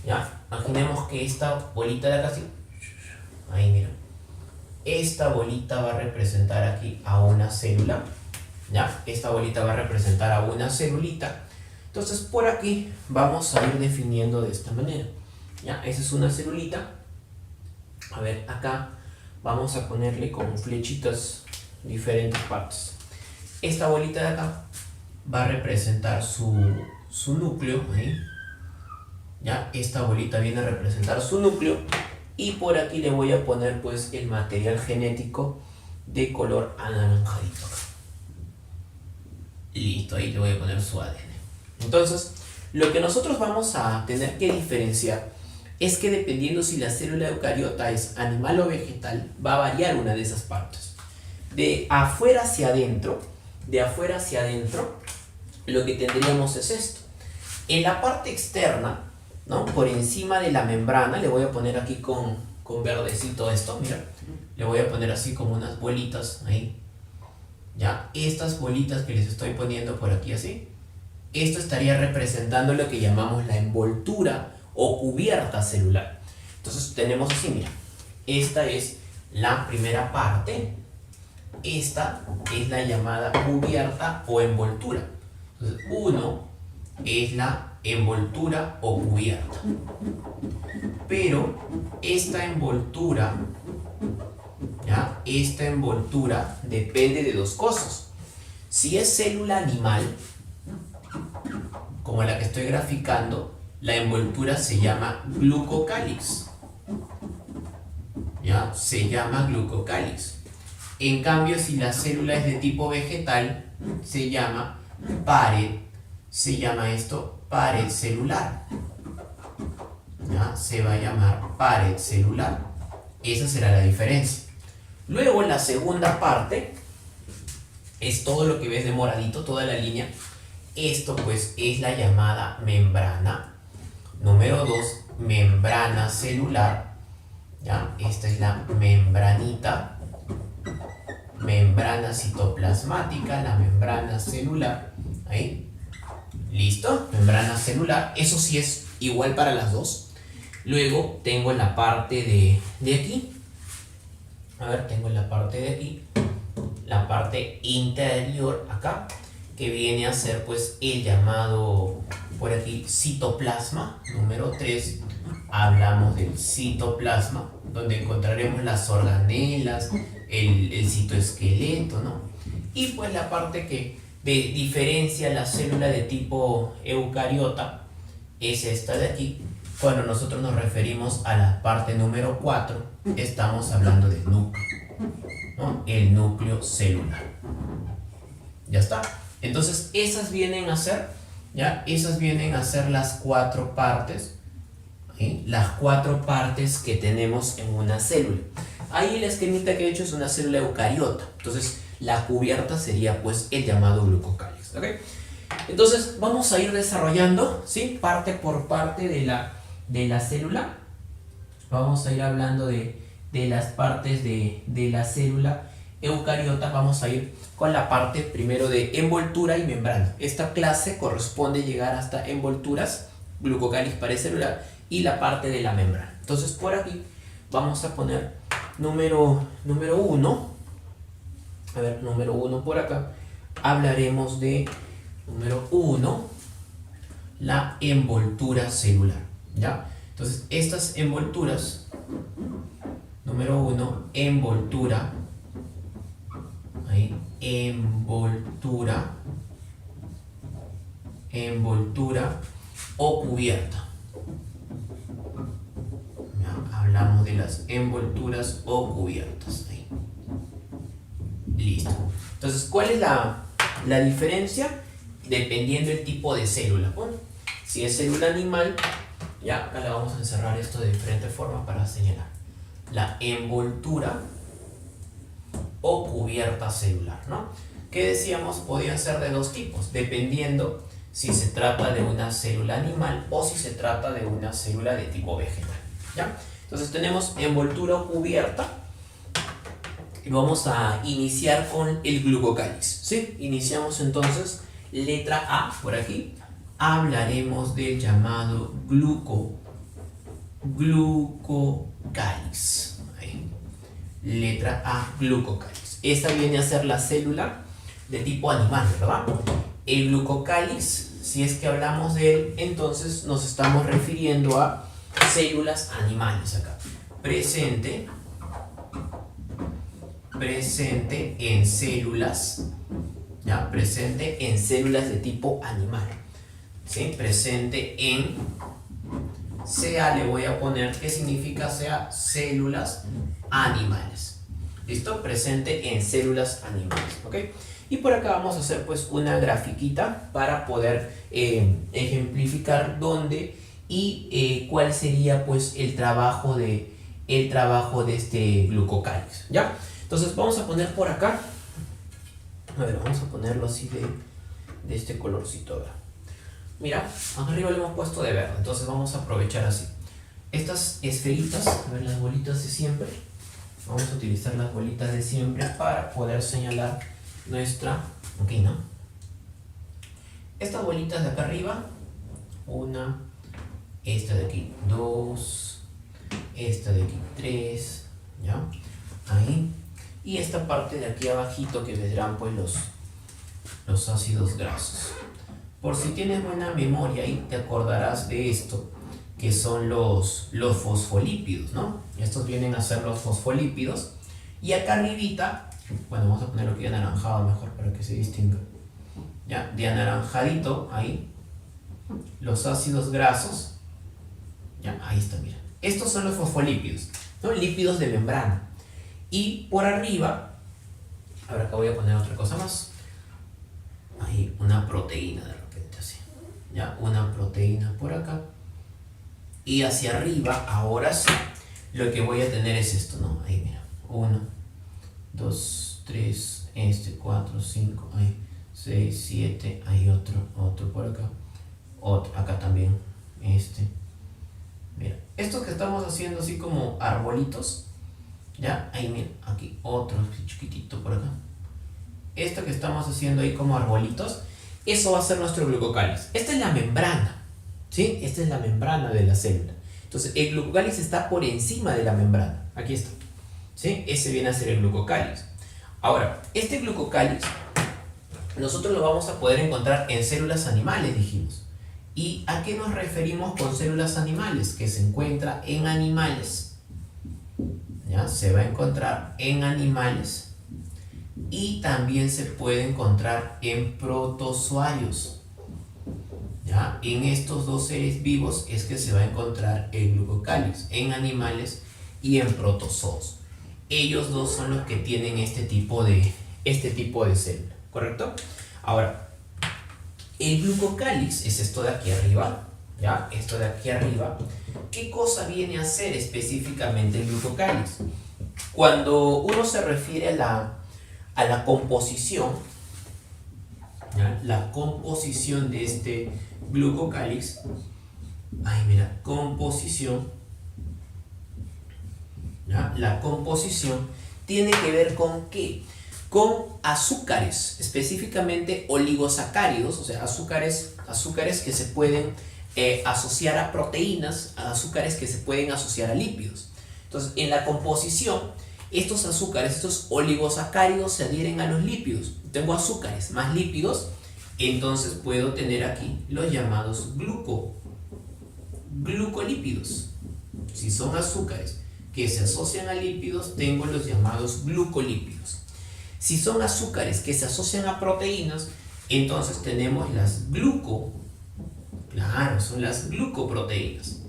Ya, imaginemos que esta bolita de acá, así, ahí mira, esta bolita va a representar aquí a una célula. ¿Ya? Esta bolita va a representar a una celulita. Entonces por aquí vamos a ir definiendo de esta manera. ¿Ya? Esa es una celulita. A ver, acá vamos a ponerle con flechitas diferentes partes. Esta bolita de acá va a representar su núcleo. ¿Ahí? ¿Ya? Esta bolita viene a representar su núcleo. Y por aquí le voy a poner pues el material genético de color anaranjadito. Listo, ahí le voy a poner su ADN. Entonces, lo que nosotros vamos a tener que diferenciar es que dependiendo si la célula eucariota es animal o vegetal, va a variar una de esas partes. De afuera hacia adentro, lo que tendríamos es esto. En la parte externa, ¿no? Por encima de la membrana, le voy a poner aquí con verdecito esto, mira. Le voy a poner así como unas bolitas ahí. ¿Ya? Estas bolitas que les estoy poniendo por aquí así, esto estaría representando lo que llamamos la envoltura o cubierta celular. Entonces tenemos así, mira, esta es la primera parte, esta es la llamada cubierta o envoltura. Entonces 1 es la envoltura o cubierta, pero esta envoltura, ¿ya? Esta envoltura depende de dos cosas. Si es célula animal, como la que estoy graficando, la envoltura se llama glucocálix. ¿Ya? Se llama glucocálix. En cambio, si la célula es de tipo vegetal, se llama pared, se llama esto pared celular. ¿Ya? Se va a llamar pared celular. Esa será la diferencia. Luego, la segunda parte es todo lo que ves de moradito, toda la línea. Esto pues es la llamada membrana. Número 2, membrana celular. ¿Ya? Esta es la membranita. Membrana citoplasmática, la membrana celular. Ahí. ¿Listo? Membrana celular. Eso sí es igual para las dos. Luego tengo la parte de aquí. A ver, tengo la parte de aquí. La parte interior acá. Que viene a ser pues el llamado por aquí citoplasma. Número 3. Hablamos del citoplasma, donde encontraremos las organelas, el citoesqueleto, ¿no? Y pues la parte que diferencia la célula de tipo eucariota es esta de aquí. Cuando nosotros nos referimos a la parte número 4, estamos hablando del núcleo, ¿no? El núcleo celular. Ya está. Entonces esas vienen a ser, ¿ya? Esas vienen a ser las 4 partes, ¿sí? Las 4 partes que tenemos en una célula. Ahí el esquemita que he hecho es una célula eucariota. Entonces la cubierta sería pues el llamado glucocáliz, ¿ok? Entonces vamos a ir desarrollando, ¿sí? Parte por parte de la célula. Vamos a ir hablando de las partes de la célula eucariota. Vamos a ir con la parte primero de envoltura y membrana. Esta clase corresponde llegar hasta envolturas, glucocáliz, pared celular y la parte de la membrana. Entonces por aquí vamos a poner número 1. A ver, número 1 por acá. Hablaremos de número 1, la envoltura celular, ¿ya? Entonces estas envolturas, número 1, envoltura, ahí, envoltura o cubierta. ¿Ya? Hablamos de las envolturas o cubiertas. Ahí. Listo. Entonces, ¿cuál es la diferencia? Dependiendo del tipo de célula. Bueno, si es célula animal, ya acá le vamos a encerrar esto de diferentes formas para señalar. La envoltura o cubierta celular, ¿no? Que decíamos podían ser de dos tipos, dependiendo si se trata de una célula animal o si se trata de una célula de tipo vegetal, ¿ya? Entonces tenemos envoltura o cubierta y vamos a iniciar con el glucocáliz, ¿sí? Iniciamos entonces, letra A por aquí, hablaremos del llamado glucocáliz. Letra A, glucocáliz. Esta viene a ser la célula de tipo animal, ¿verdad? El glucocáliz, si es que hablamos de él, entonces nos estamos refiriendo a células animales acá. Presente en células, ¿ya? Presente en células de tipo animal, ¿sí? Presente en CA, le voy a poner, ¿qué significa CA? Células animales. ¿Listo? Presente en células animales, ¿ok? Y por acá vamos a hacer pues una grafiquita para poder ejemplificar dónde y cuál sería pues el trabajo de este glucocáliz, ¿ya? Entonces vamos a poner por acá, a ver, vamos a ponerlo así de este colorcito, ¿verdad? Mira, arriba le hemos puesto de verde, entonces vamos a aprovechar así. Estas esferitas, a ver, las bolitas de siempre, vamos a utilizar las bolitas de siempre para poder señalar nuestra, ok, ¿no? Estas bolitas de acá arriba, una, esta de aquí, 2, esta de aquí, 3, ¿ya? Ahí. Y esta parte de aquí abajito que vendrán pues los ácidos grasos. Por si tienes buena memoria ahí te acordarás de esto, que son los fosfolípidos, ¿no? Estos vienen a ser los fosfolípidos. Y acá arribita, bueno, vamos a ponerlo aquí anaranjado mejor para que se distinga. Ya, de anaranjadito, ahí, los ácidos grasos. Ya, ahí está, mira. Estos son los fosfolípidos, ¿no? Lípidos de membrana. Y por arriba Ahora acá voy a poner otra cosa más. Ahí una proteína de repente así. Ya, una proteína por acá. Y hacia arriba, ahora sí, lo que voy a tener es esto, ¿no? Ahí mira. 1, 2, 3, 4, 5, ahí. 6, 7, hay otro por acá. Otro, acá también. Mira, estos que estamos haciendo así como arbolitos. Ya, ahí mira, aquí otro chiquitito por acá. Esto que estamos haciendo ahí como arbolitos, eso va a ser nuestro glucocáliz. Esta es la membrana, ¿sí? Esta es la membrana de la célula. Entonces, el glucocáliz está por encima de la membrana. Aquí está, ¿sí? Ese viene a ser el glucocáliz. Ahora, este glucocáliz nosotros lo vamos a poder encontrar en células animales, dijimos. ¿Y a qué nos referimos con células animales? Que se encuentra en animales. ¿Ya? Se va a encontrar en animales. Y también se puede encontrar en protozoarios. ¿Ya? En estos dos seres vivos es que se va a encontrar el glucocáliz, en animales y en protozoos. Ellos dos son los que tienen este tipo de célula, ¿correcto? Ahora, el glucocáliz es esto de aquí arriba, ¿ya? Esto de aquí arriba. ¿Qué cosa viene a hacer específicamente el glucocáliz? Cuando uno se refiere a la composición, ¿ya? La composición de este glucocáliz, ahí mira, composición, ¿ya? La composición tiene que ver con ¿qué? Con azúcares, específicamente oligosacáridos, o sea, azúcares que se pueden asociar a proteínas, azúcares que se pueden asociar a lípidos. Entonces, en la composición, estos azúcares, estos oligosacáridos se adhieren a los lípidos. Tengo azúcares más lípidos, entonces puedo tener aquí los llamados glucolípidos. Si son azúcares que se asocian a lípidos, tengo los llamados glucolípidos. Si son azúcares que se asocian a proteínas, entonces tenemos son las glucoproteínas.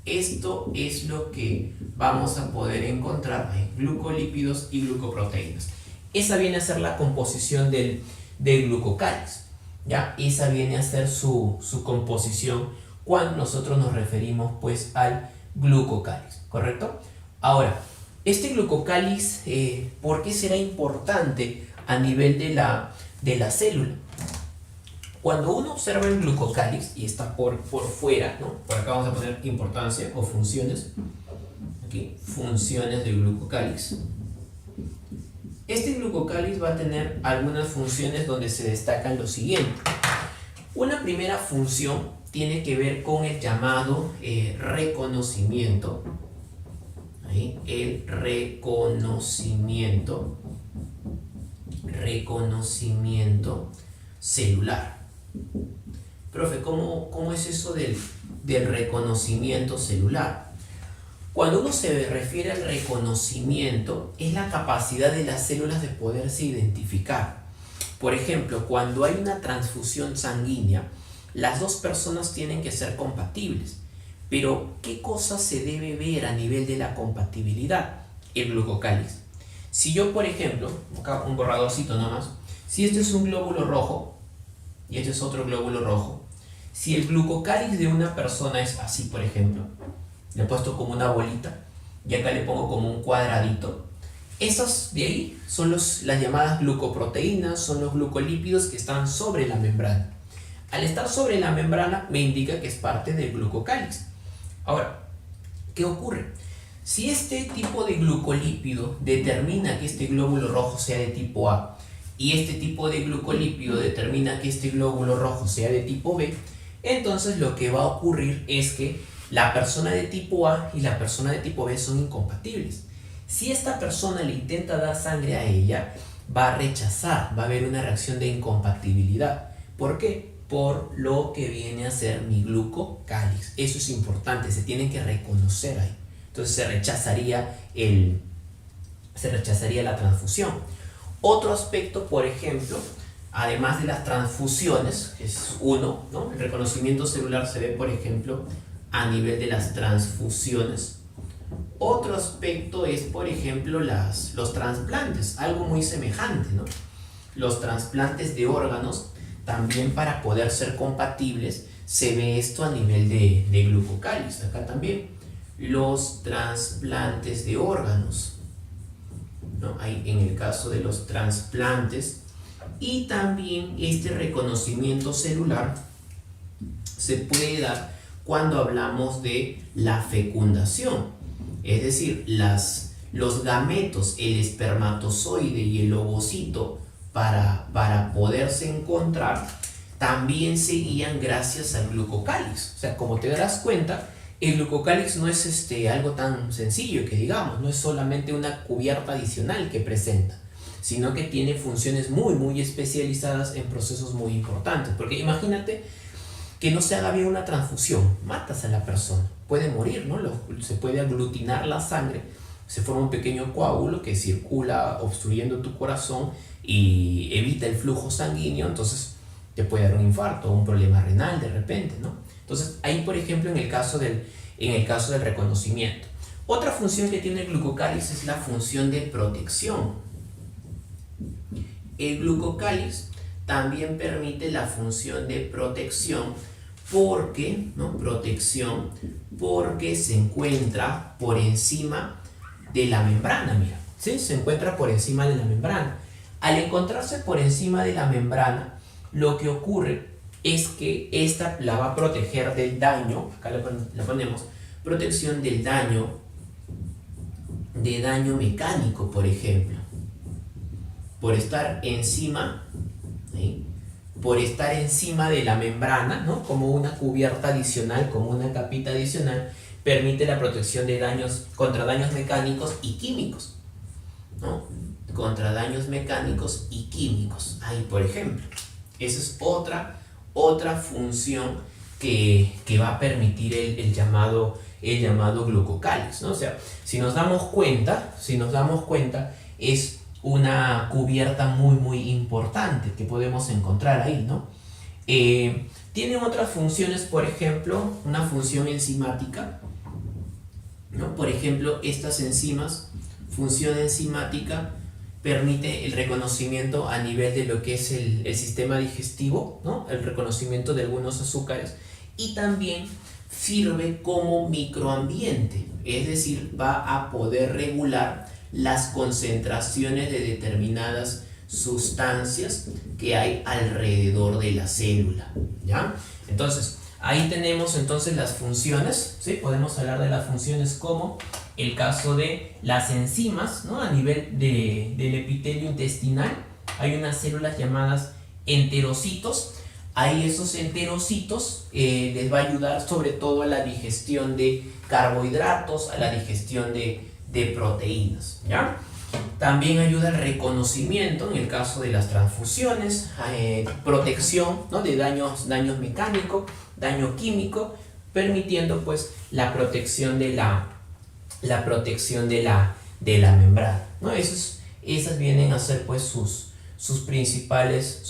Esto es lo que vamos a poder encontrar en glucolípidos y glucoproteínas. Esa viene a ser la composición del glucocáliz, ¿ya? Esa viene a ser su composición cuando nosotros nos referimos pues al glucocáliz, ¿correcto? Ahora, este glucocáliz, ¿por qué será importante a nivel de la célula? Cuando uno observa el glucocáliz y está por fuera, ¿no? Por acá vamos a poner importancia o funciones. Aquí, funciones del glucocáliz. Este glucocáliz va a tener algunas funciones donde se destacan lo siguiente. Una primera función tiene que ver con el llamado reconocimiento. Ahí, el reconocimiento celular. Profe, ¿cómo es eso del reconocimiento celular? Cuando uno se refiere al reconocimiento, es la capacidad de las células de poderse identificar. Por ejemplo, cuando hay una transfusión sanguínea, las dos personas tienen que ser compatibles. Pero, ¿qué cosa se debe ver a nivel de la compatibilidad? El glucocáliz. Si yo, por ejemplo, acá un borradorcito nomás, si este es un glóbulo rojo y este es otro glóbulo rojo, si el glucocáliz de una persona es así, por ejemplo, le he puesto como una bolita y acá le pongo como un cuadradito, esas de ahí son las llamadas glucoproteínas, son los glucolípidos que están sobre la membrana. Al estar sobre la membrana me indica que es parte del glucocáliz. Ahora, ¿qué ocurre? Si este tipo de glucolípido determina que este glóbulo rojo sea de tipo A y este tipo de glucolípido determina que este glóbulo rojo sea de tipo B, entonces lo que va a ocurrir es que la persona de tipo A y la persona de tipo B son incompatibles. Si esta persona le intenta dar sangre a ella, va a rechazar, va a haber una reacción de incompatibilidad. ¿Por qué? Por lo que viene a ser mi glucocáliz. Eso es importante, se tiene que reconocer ahí. Entonces se rechazaría la transfusión. Otro aspecto, por ejemplo, además de las transfusiones, es uno, ¿no? El reconocimiento celular se ve, por ejemplo, a nivel de las transfusiones. Otro aspecto es, por ejemplo, los trasplantes, algo muy semejante, ¿no? Los trasplantes de órganos, también para poder ser compatibles, se ve esto a nivel de glucocáliz. Acá también, los trasplantes de órganos, ¿no? Hay en el caso de los trasplantes, y también este reconocimiento celular se puede dar cuando hablamos de la fecundación, es decir, los gametos, el espermatozoide y el ovocito, para poderse encontrar, también se guían gracias al glucocáliz. O sea, como te darás cuenta, el glucocáliz no es algo tan sencillo que digamos, no es solamente una cubierta adicional que presenta, sino que tiene funciones muy especializadas en procesos muy importantes. Porque imagínate que no se haga bien una transfusión, matas a la persona, puede morir, ¿no? Se puede aglutinar la sangre, se forma un pequeño coágulo que circula obstruyendo tu corazón y evita el flujo sanguíneo, entonces te puede dar un infarto o un problema renal de repente, ¿no? Entonces ahí, por ejemplo, en el caso del reconocimiento. Otra función que tiene el glucocáliz es la función de protección. El glucocáliz también permite la función de protección porque, ¿no? Protección porque se encuentra por encima de la membrana, mira, ¿sí? Se encuentra por encima de la membrana. Al encontrarse por encima de la membrana, lo que ocurre es que esta la va a proteger del daño, acá la ponemos, protección del daño, de daño mecánico, por ejemplo, por estar encima, ¿sí? Por estar encima de la membrana, ¿no? Como una cubierta adicional, como una capita adicional, permite la protección de daños, contra daños mecánicos y químicos, ¿no? Contra daños mecánicos y químicos, ahí por ejemplo. Esa es otra función que va a permitir el llamado glucocáliz, ¿no? O sea, si nos damos cuenta, es una cubierta muy importante que podemos encontrar ahí, ¿no? Tienen otras funciones, por ejemplo, una función enzimática, ¿no? Por ejemplo, estas enzimas, función enzimática, permite el reconocimiento a nivel de lo que es el sistema digestivo, ¿no? El reconocimiento de algunos azúcares, y también sirve como microambiente, es decir, va a poder regular las concentraciones de determinadas sustancias que hay alrededor de la célula, ¿ya? Entonces, ahí tenemos entonces las funciones, ¿sí? Podemos hablar de las funciones como el caso de las enzimas, ¿no? A nivel del epitelio intestinal hay unas células llamadas enterocitos. Ahí esos enterocitos les va a ayudar sobre todo a la digestión de carbohidratos, a la digestión de proteínas, ¿ya? También ayuda al reconocimiento en el caso de las transfusiones, protección, ¿no? De daños mecánicos, daño químico, permitiendo pues la protección de la membrana, ¿no? Esas vienen a ser pues sus principales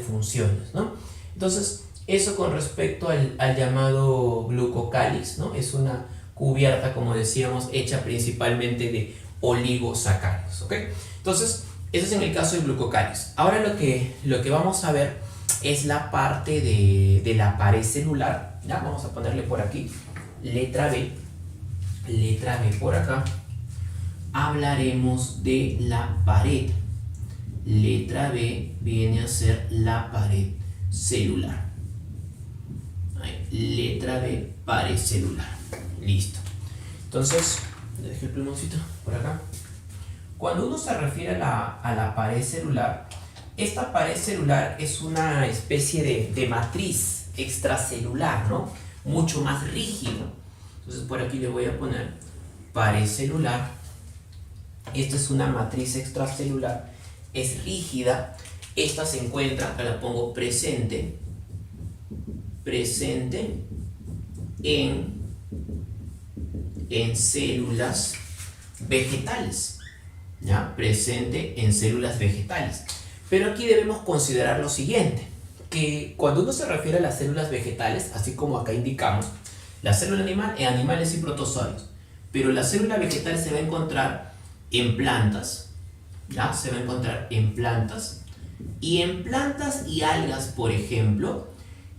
funciones, ¿no? Entonces, eso con respecto al llamado glucocáliz, ¿no? Es una cubierta, como decíamos, hecha principalmente de oligosacáridos, ¿ok? Entonces, eso es en el caso del glucocáliz. Ahora lo que vamos a ver es la parte de la pared celular, ¿ya? Vamos a ponerle por aquí, letra B por acá. Hablaremos de la pared. Letra B viene a ser la pared celular. Ahí, letra B, pared celular. Listo. Entonces, le dejé el plumoncito por acá. Cuando uno se refiere a la pared celular, esta pared celular es una especie de matriz extracelular, ¿no? Mucho más rígido. Entonces, por aquí le voy a poner pared celular. Esta es una matriz extracelular, es rígida. Esta se encuentra, acá la pongo presente en células vegetales, ¿ya? Presente en células vegetales. Pero aquí debemos considerar lo siguiente, que cuando uno se refiere a las células vegetales, así como acá indicamos, la célula animal en animales y protozoarios, pero la célula vegetal se va a encontrar en plantas, ¿ya? Se va a encontrar en plantas. Y en plantas y algas, por ejemplo,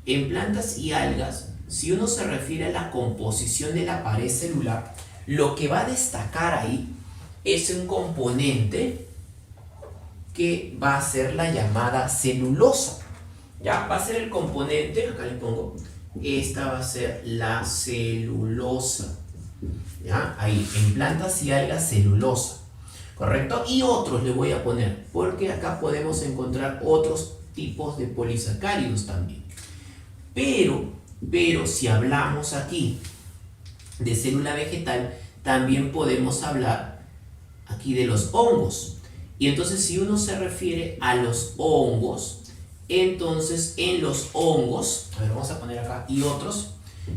en plantas y algas, si uno se refiere a la composición de la pared celular, lo que va a destacar ahí es un componente que va a ser la llamada celulosa. Ya, va a ser el componente, acá le pongo, esta va a ser la celulosa. ¿Ya? Ahí, en plantas y algas, celulosa. ¿Correcto? Y otros le voy a poner, porque acá podemos encontrar otros tipos de polisacáridos también. Pero si hablamos aquí de célula vegetal, también podemos hablar aquí de los hongos. Y entonces si uno se refiere a los hongos, entonces en los hongos, a ver, vamos a poner acá, y otros,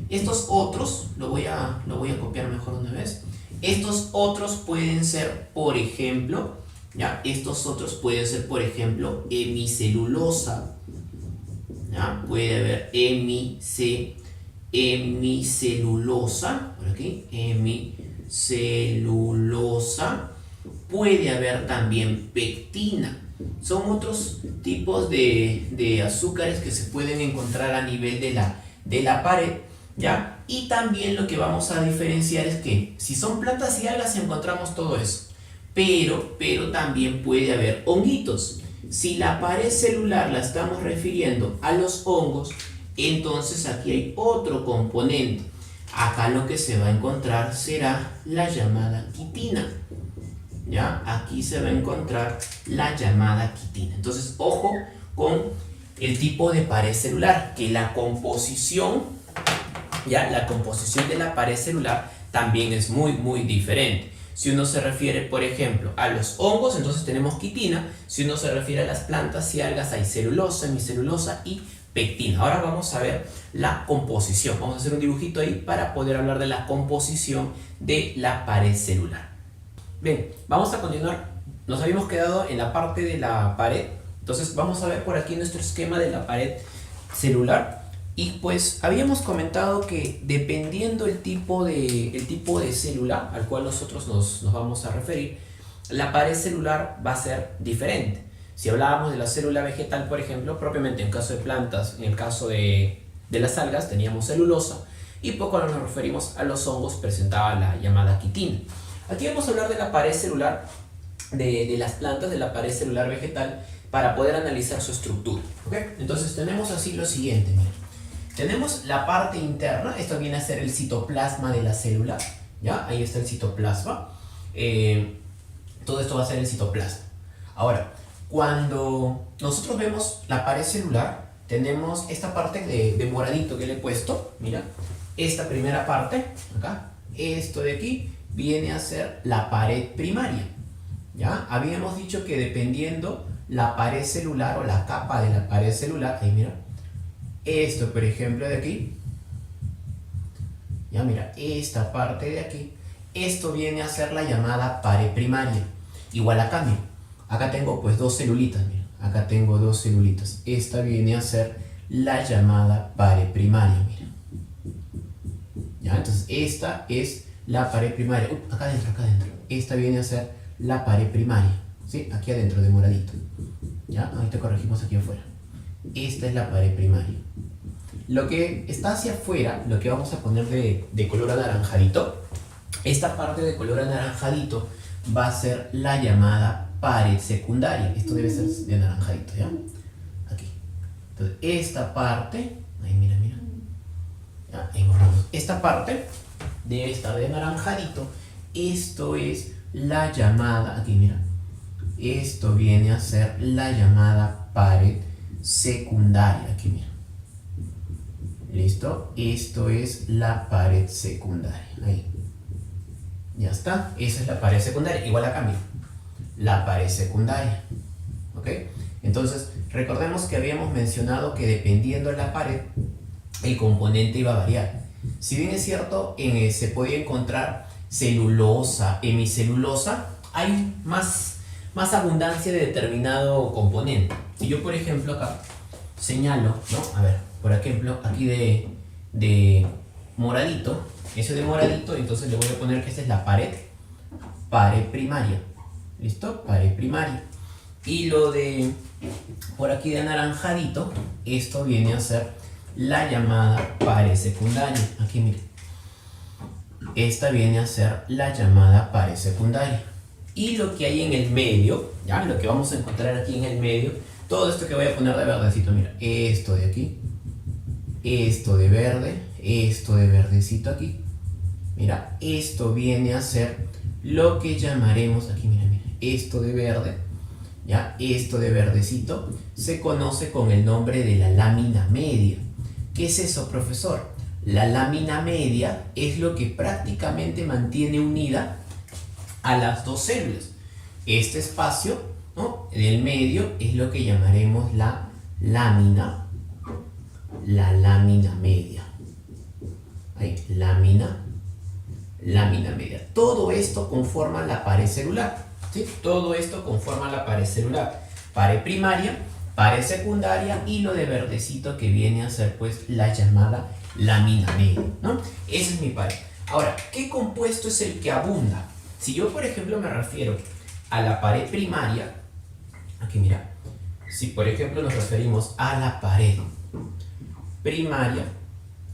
estos otros, lo voy a copiar mejor una vez. Estos otros pueden ser, por ejemplo, ¿ya? Estos otros pueden ser, por ejemplo, hemicelulosa, ¿ya? Puede haber hemicelulosa, por aquí, hemicelulosa. Puede haber también pectina. Son otros tipos de azúcares que se pueden encontrar a nivel de la pared, ¿ya? Y también lo que vamos a diferenciar es que si son plantas y algas encontramos todo eso, pero también puede haber honguitos. Si la pared celular la estamos refiriendo a los hongos, entonces aquí hay otro componente. Acá lo que se va a encontrar será la llamada quitina. ¿Ya? Aquí se va a encontrar la llamada quitina. Entonces, ojo con el tipo de pared celular, que la composición, ¿ya? La composición de la pared celular también es muy diferente. Si uno se refiere, por ejemplo, a los hongos, entonces tenemos quitina. Si uno se refiere a las plantas y algas, hay celulosa, hemicelulosa y pectina. Ahora vamos a ver la composición. Vamos a hacer un dibujito ahí para poder hablar de la composición de la pared celular. Bien, vamos a continuar. Nos habíamos quedado en la parte de la pared. Entonces vamos a ver por aquí nuestro esquema de la pared celular. Y pues habíamos comentado que dependiendo el tipo de célula al cual nosotros nos vamos a referir, la pared celular va a ser diferente. Si hablábamos de la célula vegetal, por ejemplo, propiamente en caso de plantas, en el caso de las algas teníamos celulosa, y poco nos referimos a los hongos, presentaba la llamada quitina. Aquí vamos a hablar de la pared celular de las plantas, de la pared celular vegetal, para poder analizar su estructura. ¿Okay? Entonces tenemos así lo siguiente, miren. Tenemos la parte interna, esto viene a ser el citoplasma de la célula, ¿ya? Ahí está el citoplasma. Todo esto va a ser el citoplasma. Ahora, cuando nosotros vemos la pared celular, tenemos esta parte de moradito que le he puesto, mira, esta primera parte, acá, esto de aquí, viene a ser la pared primaria, ¿ya? Habíamos dicho que dependiendo la pared celular o la capa de la pared celular, ahí mira, esto por ejemplo de aquí, ya mira, esta parte de aquí, esto viene a ser la llamada pared primaria. Igual acá, mira, acá tengo pues dos celulitas, mira, acá tengo dos celulitas, esta viene a ser la llamada pared primaria, mira, ya, entonces esta es la pared primaria, acá adentro, esta viene a ser la pared primaria, ¿sí? Aquí adentro de moradito, ya, ahorita corregimos aquí afuera, esta es la pared primaria. Lo que está hacia afuera, lo que vamos a poner de color anaranjadito, esta parte de color anaranjadito va a ser la llamada pared secundaria. Esto debe ser de anaranjadito, ¿ya? Aquí. Entonces, esta parte, ahí mira, ya, ahí borramos. Esta parte debe estar de anaranjadito. Esto es la llamada, aquí mira, esto viene a ser la llamada pared secundaria, aquí mira. ¿Listo? Esto es la pared secundaria. Ahí. Ya está. Esa es la pared secundaria. Igual acá, mira. La pared secundaria. ¿Ok? Entonces, recordemos que habíamos mencionado que dependiendo de la pared, el componente iba a variar. Si bien es cierto, se podía encontrar celulosa, hemicelulosa, hay más abundancia de determinado componente. Si yo, por ejemplo, acá señalo, ¿no? A ver, por ejemplo, aquí de moradito, entonces le voy a poner que esta es la pared primaria. ¿Listo? Pared primaria. Y lo de por aquí de anaranjadito, esto viene a ser la llamada pared secundaria. Aquí miren. Esta viene a ser la llamada pared secundaria. Y lo que hay en el medio, ¿ya? Lo que vamos a encontrar aquí en el medio, todo esto que voy a poner de verdecito, mira, esto de aquí, esto de verde, esto de verdecito aquí. Mira, esto viene a ser lo que llamaremos, aquí mira, esto de verde, ¿ya? Esto de verdecito se conoce con el nombre de la lámina media. ¿Qué es eso, profesor? La lámina media es lo que prácticamente mantiene unida a las dos células. Este espacio, ¿no?, del medio es lo que llamaremos la lámina media. Ahí, lámina media. Todo esto conforma la pared celular, ¿sí? Todo esto conforma la pared celular. Pared primaria, pared secundaria y lo de verdecito que viene a ser pues la llamada lámina media, ¿no? Esa es mi pared. Ahora, ¿qué compuesto es el que abunda? Si yo, por ejemplo, me refiero a la pared primaria, aquí mira, si por ejemplo nos referimos a la pared primaria,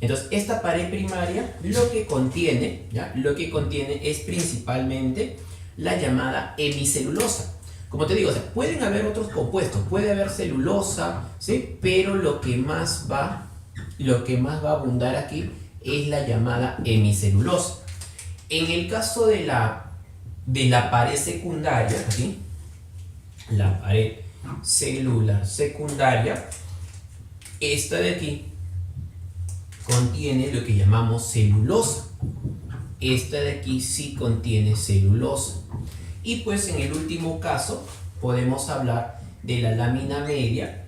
entonces esta pared primaria lo que contiene, ¿ya? Lo que contiene es principalmente la llamada hemicelulosa. Como te digo, o sea, pueden haber otros compuestos, puede haber celulosa, ¿sí? Pero lo que más va a abundar aquí es la llamada hemicelulosa. En el caso de la pared secundaria, ¿sí?, la pared celular secundaria, esta de aquí contiene lo que llamamos celulosa. Esta de aquí sí contiene celulosa. Y pues en el último caso podemos hablar de la lámina media.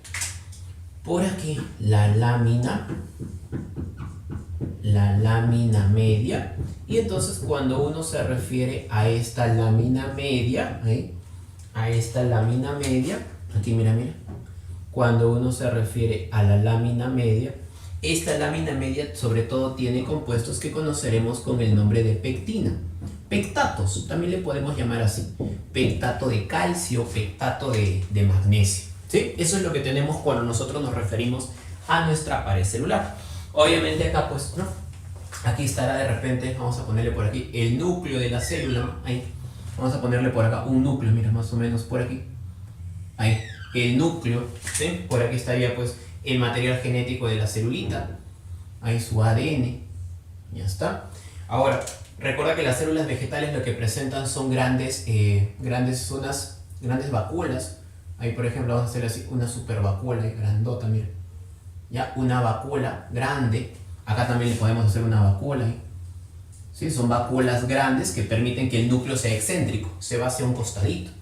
Por aquí, la lámina media. Y entonces cuando uno se refiere a esta lámina media, ¿eh?, a esta lámina media, aquí mira, cuando uno se refiere a la lámina media, esta lámina media sobre todo tiene compuestos que conoceremos con el nombre de pectina. Pectatos, también le podemos llamar así. Pectato de calcio, pectato de magnesio, ¿sí? Eso es lo que tenemos cuando nosotros nos referimos a nuestra pared celular. Obviamente acá pues, ¿no?, aquí estará de repente, vamos a ponerle por aquí el núcleo de la célula, ¿no? Ahí, vamos a ponerle por acá un núcleo, mira, más o menos por aquí. Ahí, el núcleo, ¿sí? Por aquí estaría pues el material genético de la celulita, ahí su ADN, ya está. Ahora, recuerda que las células vegetales lo que presentan son grandes vacuolas. Ahí, por ejemplo, vamos a hacer así una super vacuola grandota, mira. Ya, una vacuola grande. Acá también le podemos hacer una vacuola, ¿sí? Son vacuolas grandes que permiten que el núcleo sea excéntrico, se va hacia un costadito.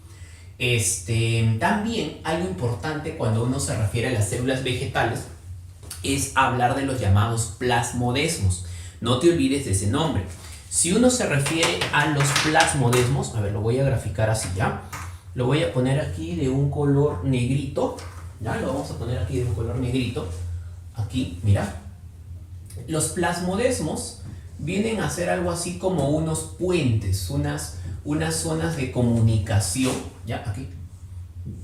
También algo importante cuando uno se refiere a las células vegetales es hablar de los llamados plasmodesmos. No te olvides de ese nombre. Si uno se refiere a los plasmodesmos, a ver, lo voy a graficar así, ¿ya? Lo voy a poner aquí de un color negrito, ¿ya? Lo vamos a poner aquí de un color negrito. Aquí, mira. Los plasmodesmos vienen a ser algo así como unos puentes, unas zonas de comunicación, ¿ya? Aquí,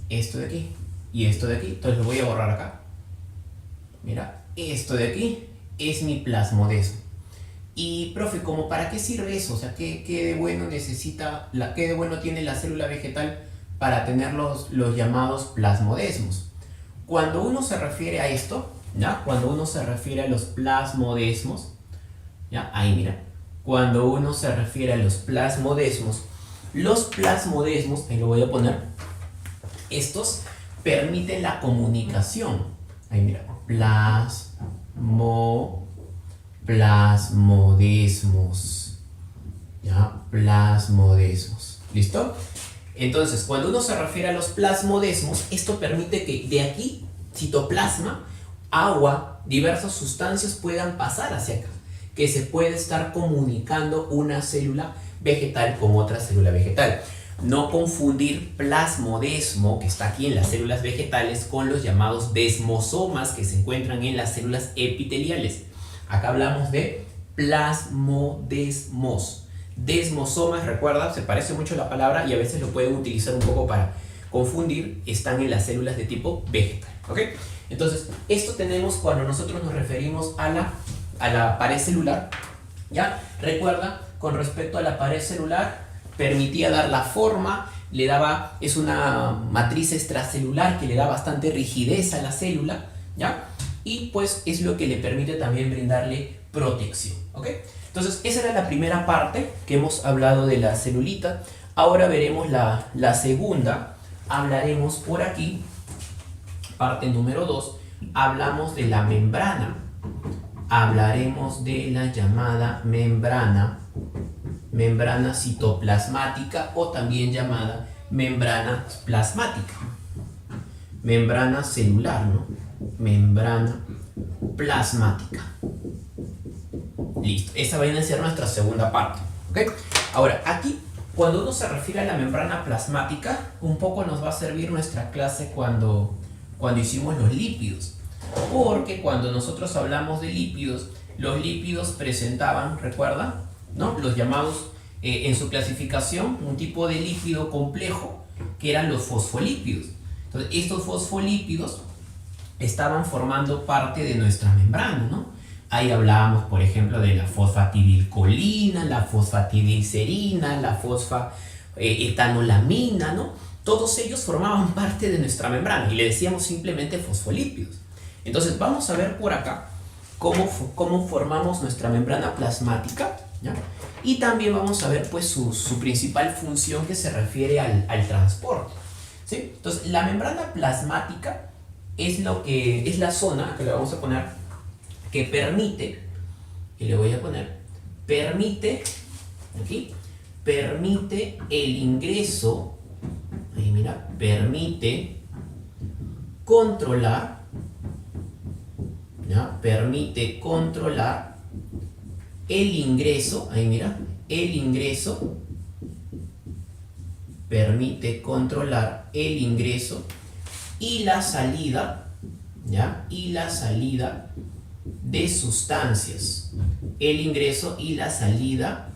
esto de aquí y esto de aquí. Entonces lo voy a borrar acá. Mira, esto de aquí es mi plasmodesmo. Y, profe, ¿cómo para qué sirve eso? O sea, ¿qué de bueno qué de bueno tiene la célula vegetal para tener los llamados plasmodesmos? Cuando uno se refiere a esto, ¿ya? Cuando uno se refiere a los plasmodesmos, ¿ya? Ahí mira, cuando uno se refiere a los plasmodesmos, ahí lo voy a poner, estos permiten la comunicación. Ahí mira, plasmodesmos, ¿ya? Plasmodesmos, ¿listo? Entonces, cuando uno se refiere a los plasmodesmos, esto permite que de aquí, citoplasma, agua, diversas sustancias puedan pasar hacia acá, que se puede estar comunicando una célula vegetal con otra célula vegetal. No confundir plasmodesmo, que está aquí en las células vegetales, con los llamados desmosomas que se encuentran en las células epiteliales. Acá hablamos de plasmodesmos. Desmosomas, recuerda, se parece mucho la palabra y a veces lo pueden utilizar un poco para confundir, están en las células de tipo vegetal, ¿ok? Entonces, esto tenemos cuando nosotros nos referimos a la pared celular, ¿ya? Recuerda, con respecto a la pared celular, permitía dar la forma, es una matriz extracelular que le da bastante rigidez a la célula, ¿ya? Y pues es lo que le permite también brindarle protección, ¿ok? Entonces, esa era la primera parte que hemos hablado de la celulita. Ahora veremos la segunda. Hablaremos por aquí, parte número 2, hablamos de la membrana. Hablaremos de la llamada membrana citoplasmática o también llamada membrana plasmática. Membrana celular, ¿no? Membrana plasmática. Listo, esa va a ser nuestra segunda parte, ¿ok? Ahora, aquí, cuando uno se refiere a la membrana plasmática, un poco nos va a servir nuestra clase cuando hicimos los lípidos. Porque cuando nosotros hablamos de lípidos, los lípidos presentaban, ¿recuerda? ¿No? Los llamados, en su clasificación, un tipo de lípido complejo que eran los fosfolípidos. Entonces, estos fosfolípidos estaban formando parte de nuestra membrana, ¿no? Ahí hablábamos, por ejemplo, de la fosfatidilcolina, la fosfatidilcerina, la fosfaetanolamina, ¿no? Todos ellos formaban parte de nuestra membrana y le decíamos simplemente fosfolípidos. Entonces, vamos a ver por acá cómo formamos nuestra membrana plasmática, ¿ya? Y también vamos a ver pues su principal función que se refiere al transporte, ¿sí? Entonces, la membrana plasmática es la zona que le vamos a poner que permite, y le voy a poner, permite el ingreso, ahí mira, permite controlar, ¿ya? Permite controlar el ingreso, ahí mira, el ingreso, permite controlar el ingreso y la salida, ¿ya? Y la salida de sustancias, el ingreso y la salida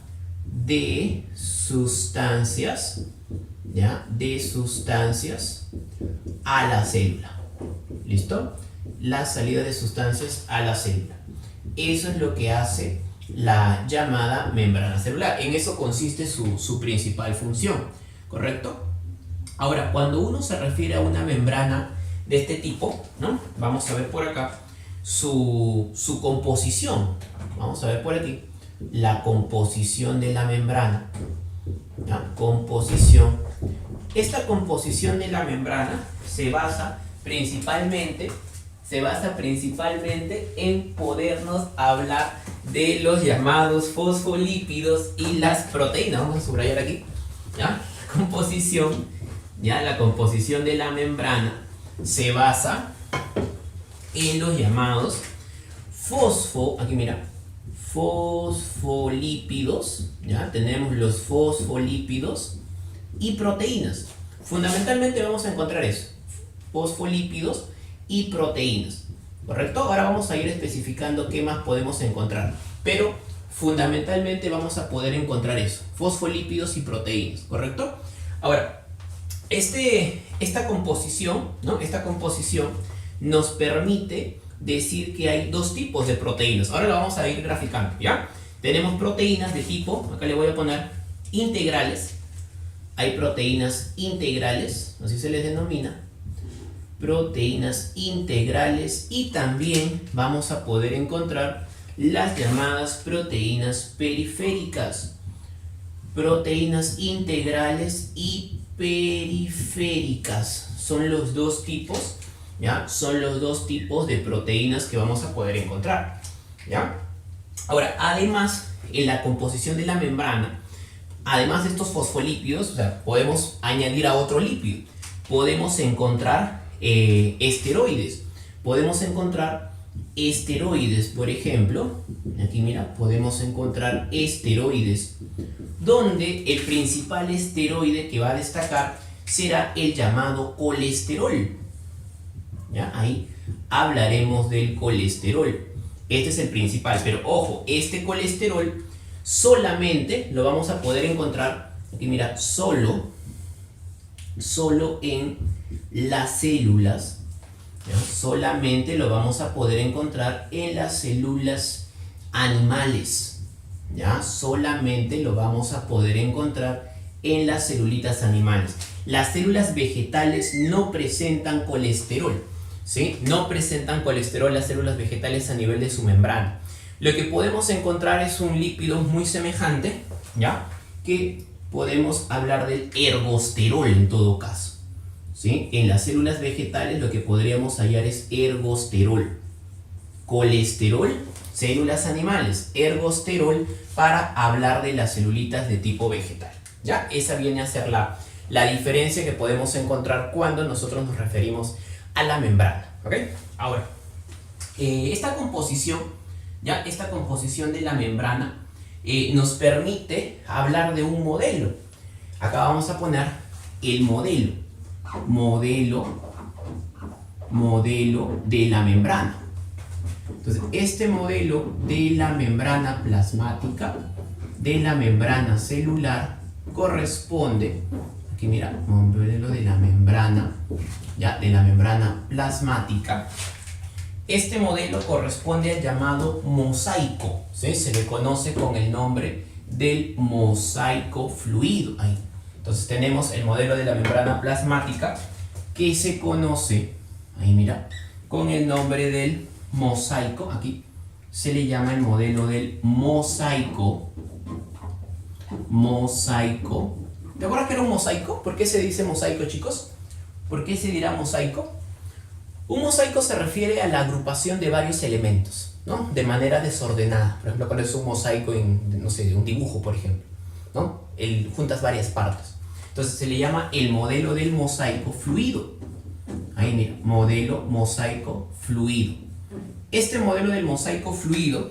de sustancias, ¿ya? De sustancias a la célula. ¿Listo? La salida de sustancias a la célula. Eso es lo que hace la llamada membrana celular. En eso consiste su principal función, ¿correcto? Ahora, cuando uno se refiere a una membrana de este tipo, ¿no? Vamos a ver por acá su composición. Vamos a ver por aquí la composición de la membrana. La composición. Esta composición de la membrana se basa principalmente en podernos hablar de los llamados fosfolípidos y las proteínas. Vamos a subrayar aquí, ¿ya? La composición de la membrana se basa en los llamados fosfolípidos, ¿ya? Tenemos los fosfolípidos y proteínas. Fundamentalmente vamos a encontrar eso, fosfolípidos y proteínas, ¿correcto? Ahora vamos a ir especificando qué más podemos encontrar, pero fundamentalmente vamos a poder encontrar eso, fosfolípidos y proteínas, ¿correcto? Ahora, esta composición, ¿no? Esta composición nos permite decir que hay dos tipos de proteínas. Ahora lo vamos a ir graficando, ¿ya? Tenemos proteínas de tipo, acá le voy a poner integrales. Hay proteínas integrales, así se les denomina, proteínas integrales, y también vamos a poder encontrar las llamadas proteínas periféricas. Proteínas integrales y periféricas son los dos tipos, ¿ya? Son los dos tipos de proteínas que vamos a poder encontrar, ¿ya? Ahora, además, en la composición de la membrana, además de estos fosfolípidos, o sea, podemos añadir a otro lípido. Podemos encontrar esteroides. Podemos encontrar esteroides, por ejemplo, aquí mira, podemos encontrar esteroides, donde el principal esteroide que va a destacar será el llamado colesterol. ¿Ya? Ahí hablaremos del colesterol. Este es el principal, pero ojo, este colesterol solamente lo vamos a poder encontrar, aquí mira, solo en las células, ¿ya? Solamente lo vamos a poder encontrar en las células animales, ¿ya? Solamente lo vamos a poder encontrar en las celulitas animales. Las células vegetales no presentan colesterol, ¿sí? No presentan colesterol las células vegetales a nivel de su membrana. Lo que podemos encontrar es un lípido muy semejante, ¿ya? Que podemos hablar del ergosterol en todo caso, ¿sí? En las células vegetales lo que podríamos hallar es ergosterol. Colesterol, células animales, ergosterol para hablar de las celulitas de tipo vegetal, ¿ya? Esa viene a ser la diferencia que podemos encontrar cuando nosotros nos referimos a la membrana, ¿ok? Ahora, esta composición, ¿ya? Esta composición de la membrana nos permite hablar de un modelo. Acá vamos a poner el modelo de la membrana. Entonces, este modelo de la membrana plasmática, de la membrana celular, corresponde, aquí mira, modelo de la membrana, ya, de la membrana plasmática. Este modelo corresponde al llamado mosaico, ¿sí? Se le conoce con el nombre del mosaico fluido. Ahí. Entonces tenemos el modelo de la membrana plasmática que se conoce, ahí mira, con el nombre del mosaico. Aquí se le llama el modelo del mosaico. Mosaico. ¿Te acuerdas que era un mosaico? ¿Por qué se dice mosaico, chicos? ¿Por qué se dirá mosaico? Un mosaico se refiere a la agrupación de varios elementos, ¿no? De manera desordenada. Por ejemplo, cuando es un mosaico en, no sé, un dibujo, por ejemplo, ¿no? Juntas varias partes. Entonces se le llama el modelo del mosaico fluido. Ahí mira, modelo mosaico fluido. Este modelo del mosaico fluido,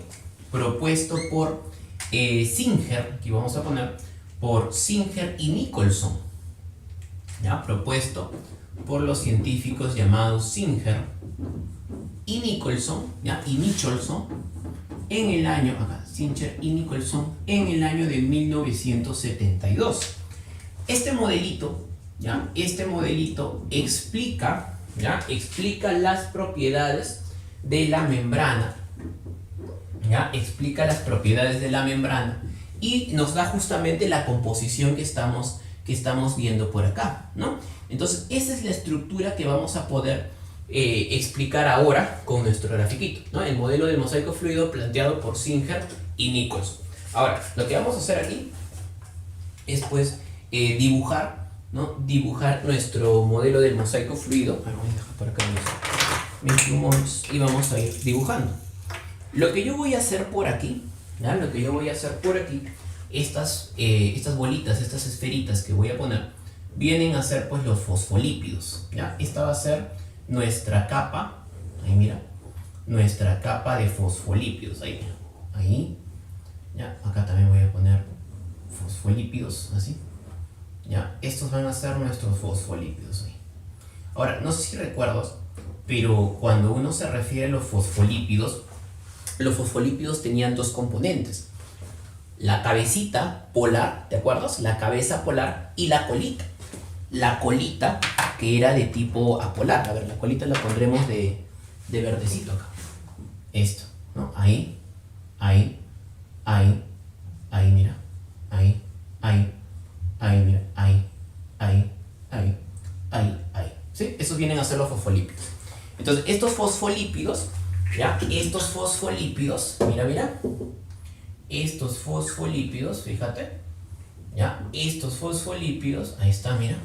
propuesto por Singer, aquí vamos a poner, por Singer y Nicholson, ¿ya? Propuesto por los científicos llamados Singer y Nicholson, ¿ya? Y Nicholson en el año, acá, Singer y Nicholson en el año de 1972. Este modelito, ¿ya? Este modelito explica, ¿ya? Explica las propiedades de la membrana, ¿ya? Explica las propiedades de la membrana y nos da justamente la composición que estamos viendo por acá, ¿no? Entonces, esa es la estructura que vamos a poder explicar ahora con nuestro grafiquito, ¿no? El modelo del mosaico fluido planteado por Singer y Nicholson. Ahora, lo que vamos a hacer aquí es pues dibujar, ¿no? Dibujar nuestro modelo del mosaico fluido. Voy a dejar por acá mis plumones y vamos a ir dibujando. Lo que yo voy a hacer por aquí, ¿ya? Lo que yo voy a hacer por aquí, estas bolitas, estas esferitas que voy a poner, vienen a ser pues los fosfolípidos, ¿ya? Esta va a ser nuestra capa, ahí mira, nuestra capa de fosfolípidos, ahí mira, ahí, ya, acá también voy a poner fosfolípidos, así, ya, estos van a ser nuestros fosfolípidos, ahí. Ahora, no sé si recuerdas, pero cuando uno se refiere a los fosfolípidos tenían dos componentes. La cabecita polar, ¿te acuerdas? La cabeza polar y la colita. La colita que era de tipo apolar. A ver, la colita la pondremos de verdecito acá. Esto, ¿no? Ahí, ahí, ahí, ahí, mira. Ahí, ahí, ahí, mira. Ahí, ahí, ahí, ahí, ahí. ¿Sí? Esos vienen a ser los fosfolípidos. Entonces, estos fosfolípidos, ¿ya? Estos fosfolípidos, mira, mira. Estos fosfolípidos, fíjate, ¿ya? Estos fosfolípidos, ahí está, mira.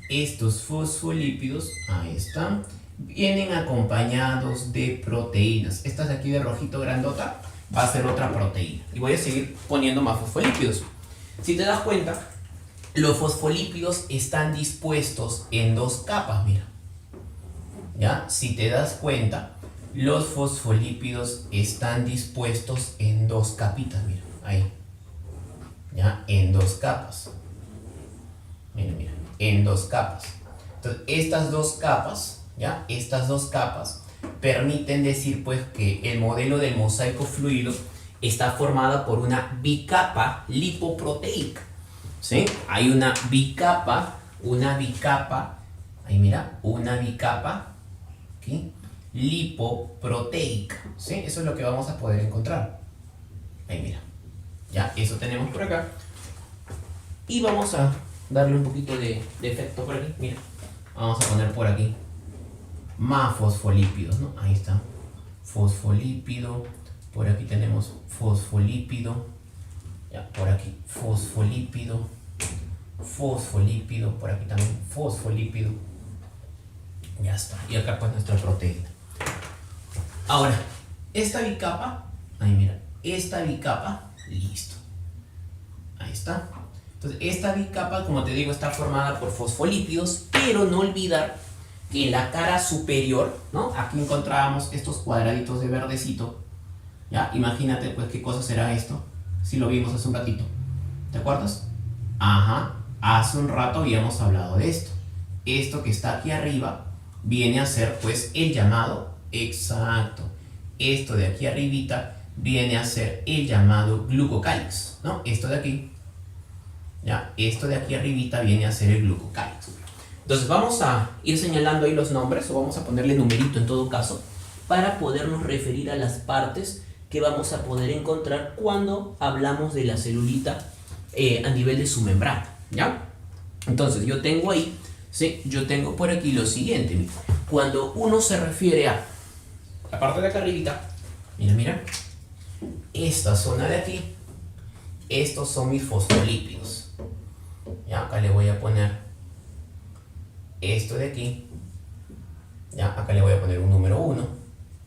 Estos fosfolípidos, ahí están, vienen acompañados de proteínas. Estas de aquí de rojito grandota va a ser otra proteína. Y voy a seguir poniendo más fosfolípidos. Si te das cuenta, los fosfolípidos están dispuestos en dos capas, mira. ¿Ya? Si te das cuenta, los fosfolípidos están dispuestos en dos capitas, mira, ahí. ¿Ya? En dos capas. Mira, mira, en dos capas. Entonces, estas dos capas, ¿ya? Estas dos capas permiten decir pues que el modelo del mosaico fluido está formada por una bicapa lipoproteica, ¿sí? Hay una bicapa, ahí mira, una bicapa, ¿sí? Lipoproteica, ¿sí? Eso es lo que vamos a poder encontrar. Ahí mira, ya, eso tenemos por acá. Y vamos a darle un poquito de efecto por aquí, mira. Vamos a poner por aquí más fosfolípidos, ¿no? Ahí está, fosfolípido. Por aquí tenemos fosfolípido. Ya, por aquí fosfolípido. Fosfolípido. Por aquí también fosfolípido. Ya está. Y acá pues nuestra proteína. Ahora, esta bicapa, ahí mira, esta bicapa, listo. Ahí está. Entonces, esta bicapa, como te digo, está formada por fosfolípidos, pero no olvidar que en la cara superior, ¿no? Aquí encontrábamos estos cuadraditos de verdecito. ¿Ya? Imagínate, pues, qué cosa será esto, si lo vimos hace un ratito. ¿Te acuerdas? Ajá, hace un rato habíamos hablado de esto. Esto que está aquí arriba viene a ser, pues, el llamado, exacto. Esto de aquí arribita viene a ser el llamado glucocálix, ¿no? Esto de aquí. ¿Ya? Esto de aquí arribita viene a ser el glucocálix. Entonces vamos a ir señalando ahí los nombres, o vamos a ponerle numerito en todo caso, para podernos referir a las partes que vamos a poder encontrar cuando hablamos de la celulita a nivel de su membrana, ¿ya? Entonces yo tengo ahí, ¿sí? Yo tengo por aquí lo siguiente, mira. Cuando uno se refiere a la parte de acá arribita, mira, esta zona de aquí, estos son mis fosfolípidos. Ya, acá le voy a poner esto de aquí. Ya, acá le voy a poner un número 1.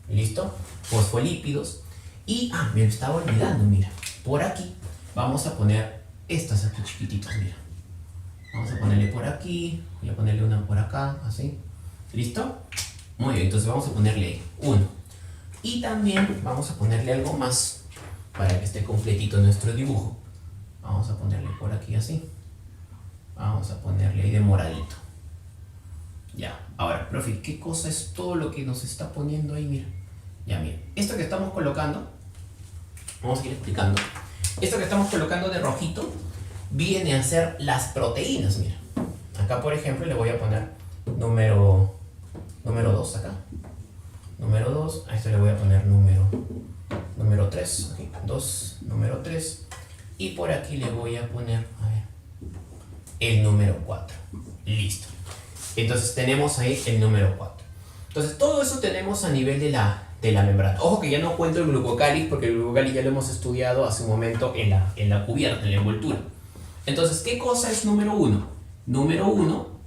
¿Listo? Fosfolípidos. Y, me estaba olvidando, mira. Por aquí vamos a poner estas aquí chiquititas, mira. Vamos a ponerle por aquí. Voy a ponerle una por acá, así. ¿Listo? Muy bien, entonces vamos a ponerle ahí 1. Y también vamos a ponerle algo más para que esté completito nuestro dibujo. Vamos a ponerle por aquí así. Vamos a ponerle ahí de moradito. Ya, ahora, profe, ¿qué cosa es todo lo que nos está poniendo ahí? Mira. Ya, mira. Esto que estamos colocando, vamos a ir explicando. Esto que estamos colocando de rojito viene a ser las proteínas, mira. Acá, por ejemplo, le voy a poner número 2 acá. Número 2, a esto le voy a poner número 3. Aquí, 2, número 3. Y por aquí le voy a poner, a ver, el número 4. Listo. Entonces tenemos ahí el número 4. Entonces todo eso tenemos a nivel de la membrana. Ojo que ya no cuento el glucocálix, porque el glucocálix ya lo hemos estudiado hace un momento en la cubierta, en la envoltura. Entonces, ¿qué cosa es número 1? Número 1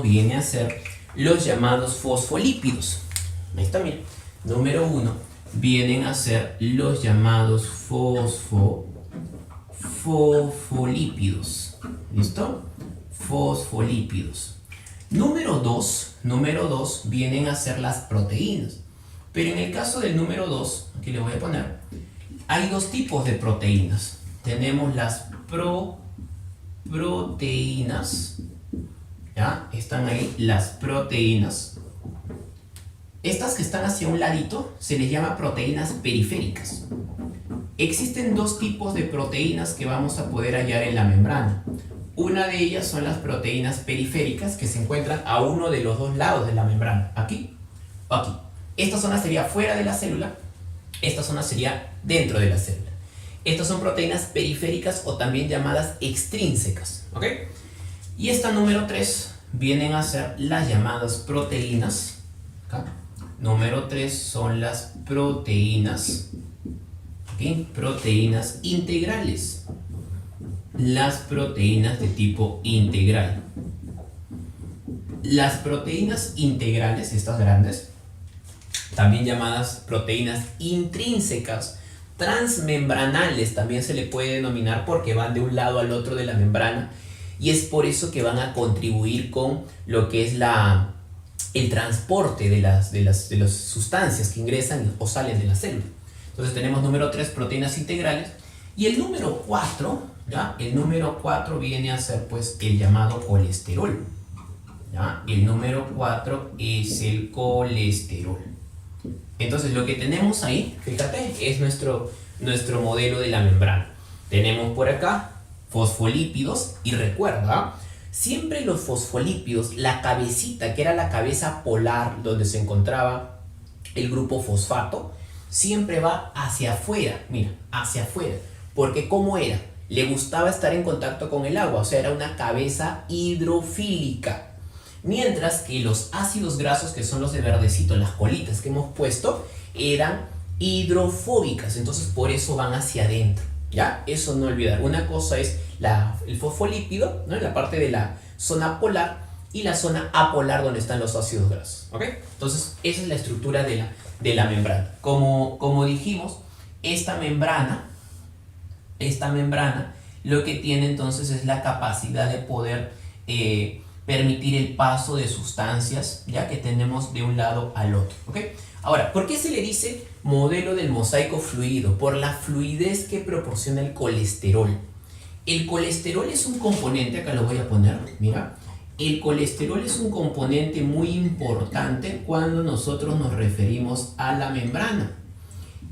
viene a ser los llamados fosfolípidos. Ahí está, mira. Número 1 vienen a ser los llamados fosfolípidos. ¿Listo? Fosfolípidos. Número 2 vienen a ser las proteínas. Pero en el caso del número 2, aquí le voy a poner, hay dos tipos de proteínas. Tenemos las proteínas. ¿Ya? Están ahí las proteínas. Estas que están hacia un ladito se les llama proteínas periféricas. Existen dos tipos de proteínas que vamos a poder hallar en la membrana. Una de ellas son las proteínas periféricas que se encuentran a uno de los dos lados de la membrana, aquí o aquí. Esta zona sería fuera de la célula, esta zona sería dentro de la célula. Estas son proteínas periféricas o también llamadas extrínsecas, ¿ok? Y esta número 3 vienen a ser las llamadas proteínas. Acá. Número 3 son las proteínas, ¿ok? Proteínas integrales. Las proteínas de tipo integral. Las proteínas integrales, estas grandes, también llamadas proteínas intrínsecas, transmembranales, también se le puede denominar porque van de un lado al otro de la membrana, y es por eso que van a contribuir con lo que es el transporte de las sustancias que ingresan o salen de la célula. Entonces tenemos número 3, proteínas integrales, y el número 4, ¿ya? El número 4 viene a ser pues el llamado colesterol. ¿ya? El número 4 es el colesterol. Entonces lo que tenemos ahí, fíjate, es nuestro modelo de la membrana. Tenemos por acá fosfolípidos y recuerda, siempre los fosfolípidos, la cabecita que era la cabeza polar donde se encontraba el grupo fosfato, siempre va hacia afuera, mira, hacia afuera. Porque ¿cómo era? Le gustaba estar en contacto con el agua, o sea, era una cabeza hidrofílica. Mientras que los ácidos grasos, que son los de verdecito, las colitas que hemos puesto, eran hidrofóbicas, entonces por eso van hacia adentro, ¿ya? Eso no olvidar. Una cosa es el fosfolípido, ¿no? En la parte de la zona polar, y la zona apolar donde están los ácidos grasos, ¿ok? Entonces esa es la estructura de la membrana. Como dijimos, esta membrana lo que tiene entonces es la capacidad de poder permitir el paso de sustancias, ya que tenemos de un lado al otro, ¿ok? Ahora, ¿por qué se le dice modelo del mosaico fluido? Por la fluidez que proporciona el colesterol. El colesterol es un componente, acá lo voy a poner, mira. El colesterol es un componente muy importante cuando nosotros nos referimos a la membrana.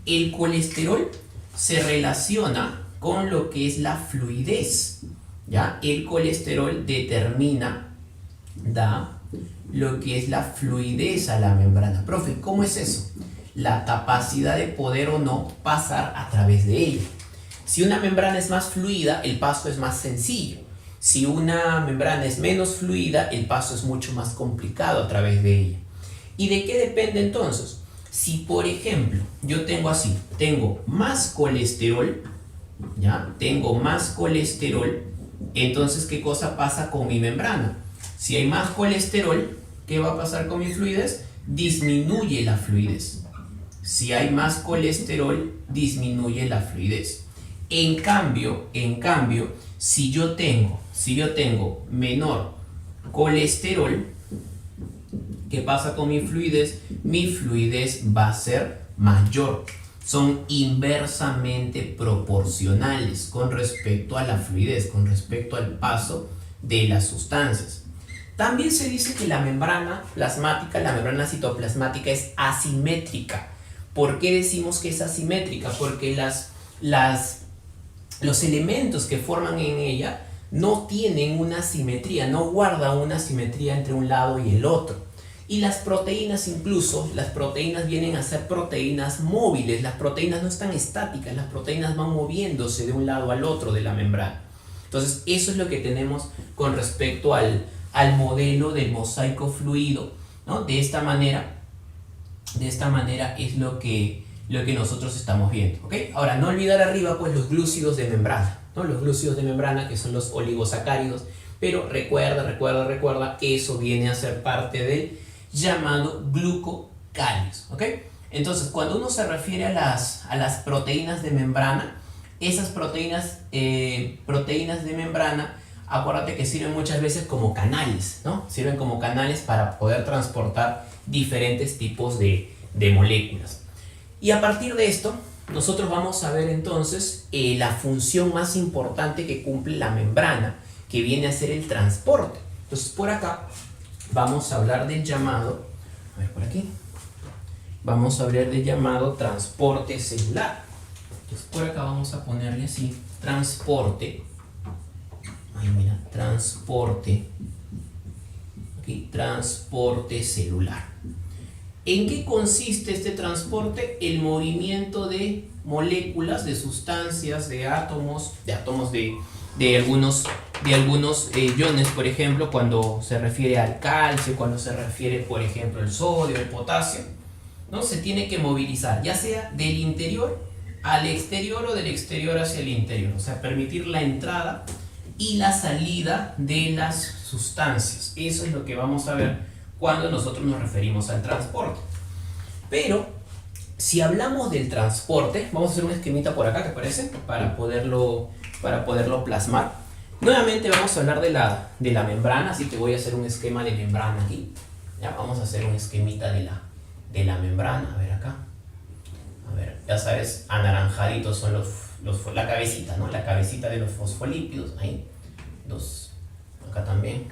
El colesterol se relaciona con lo que es la fluidez, ¿ya? El colesterol da lo que es la fluidez a la membrana. Profe, ¿cómo es eso? La capacidad de poder o no pasar a través de ella. Si una membrana es más fluida, el paso es más sencillo. Si una membrana es menos fluida, el paso es mucho más complicado a través de ella. ¿Y de qué depende entonces? Si por ejemplo yo tengo más colesterol, ¿ya? Tengo más colesterol, entonces ¿qué cosa pasa con mi membrana? Si hay más colesterol, ¿qué va a pasar con mi fluidez? Disminuye la fluidez. Si hay más colesterol, disminuye la fluidez. En cambio, si yo tengo menor colesterol, ¿qué pasa con mi fluidez? Mi fluidez va a ser mayor. Son inversamente proporcionales con respecto a la fluidez, con respecto al paso de las sustancias. También se dice que la membrana plasmática, la membrana citoplasmática es asimétrica. ¿Por qué decimos que es asimétrica? Porque los elementos que forman en ella no tienen una simetría, no guardan una simetría entre un lado y el otro. Y las proteínas incluso, las proteínas vienen a ser proteínas móviles, las proteínas no están estáticas, las proteínas van moviéndose de un lado al otro de la membrana. Entonces eso es lo que tenemos con respecto al modelo del mosaico fluido, ¿no? De esta manera es lo que nosotros estamos viendo, ¿ok? Ahora, no olvidar arriba pues los glúcidos de membrana, ¿no? Los glúcidos de membrana, que son los oligosacáridos, pero recuerda que eso viene a ser parte del llamado glucocálidos, ¿ok? Entonces, cuando uno se refiere a las proteínas de membrana, esas proteínas de membrana, acuérdate que sirven muchas veces como canales, ¿no? Sirven como canales para poder transportar diferentes tipos de moléculas. Y a partir de esto, nosotros vamos a ver entonces la función más importante que cumple la membrana, que viene a ser el transporte. Entonces, por acá vamos a hablar del llamado, a ver por aquí, vamos a hablar del llamado transporte celular. Entonces, por acá vamos a ponerle así, transporte. Ahí mira, transporte. Aquí, transporte celular. ¿En qué consiste este transporte? El movimiento de moléculas, de sustancias, de átomos de algunos iones, por ejemplo, cuando se refiere al calcio, cuando se refiere, por ejemplo, al sodio, el potasio, ¿no? Se tiene que movilizar, ya sea del interior al exterior o del exterior hacia el interior, o sea, permitir la entrada y la salida de las sustancias. Eso es lo que vamos a ver cuando nosotros nos referimos al transporte. Pero si hablamos del transporte, vamos a hacer un esquemita por acá, ¿te parece? Para poderlo plasmar. Nuevamente vamos a hablar de la membrana, así que voy a hacer un esquema de membrana aquí. Ya vamos a hacer un esquemita de la membrana. A ver acá. A ver, ya sabes, anaranjaditos son la cabecita, ¿no? La cabecita de los fosfolípidos. Ahí. Acá también.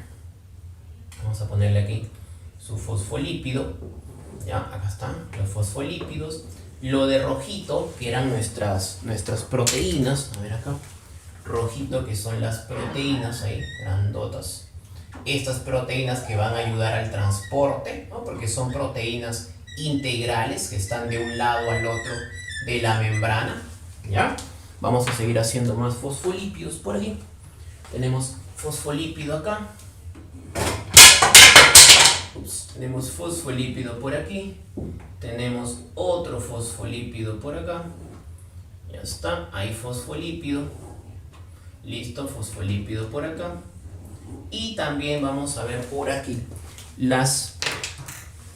Vamos a ponerle aquí su fosfolípido. Ya, acá están los fosfolípidos. Lo de rojito, que eran nuestras proteínas. A ver acá. Rojito, que son las proteínas ahí, grandotas. Estas proteínas que van a ayudar al transporte, ¿no? Porque son proteínas integrales que están de un lado al otro de la membrana. ¿Ya? Vamos a seguir haciendo más fosfolípidos por aquí. Tenemos fosfolípido acá. Tenemos fosfolípido por aquí. Tenemos otro fosfolípido por acá. Ya está, hay fosfolípido. Listo, fosfolípido por acá. Y también vamos a ver por aquí las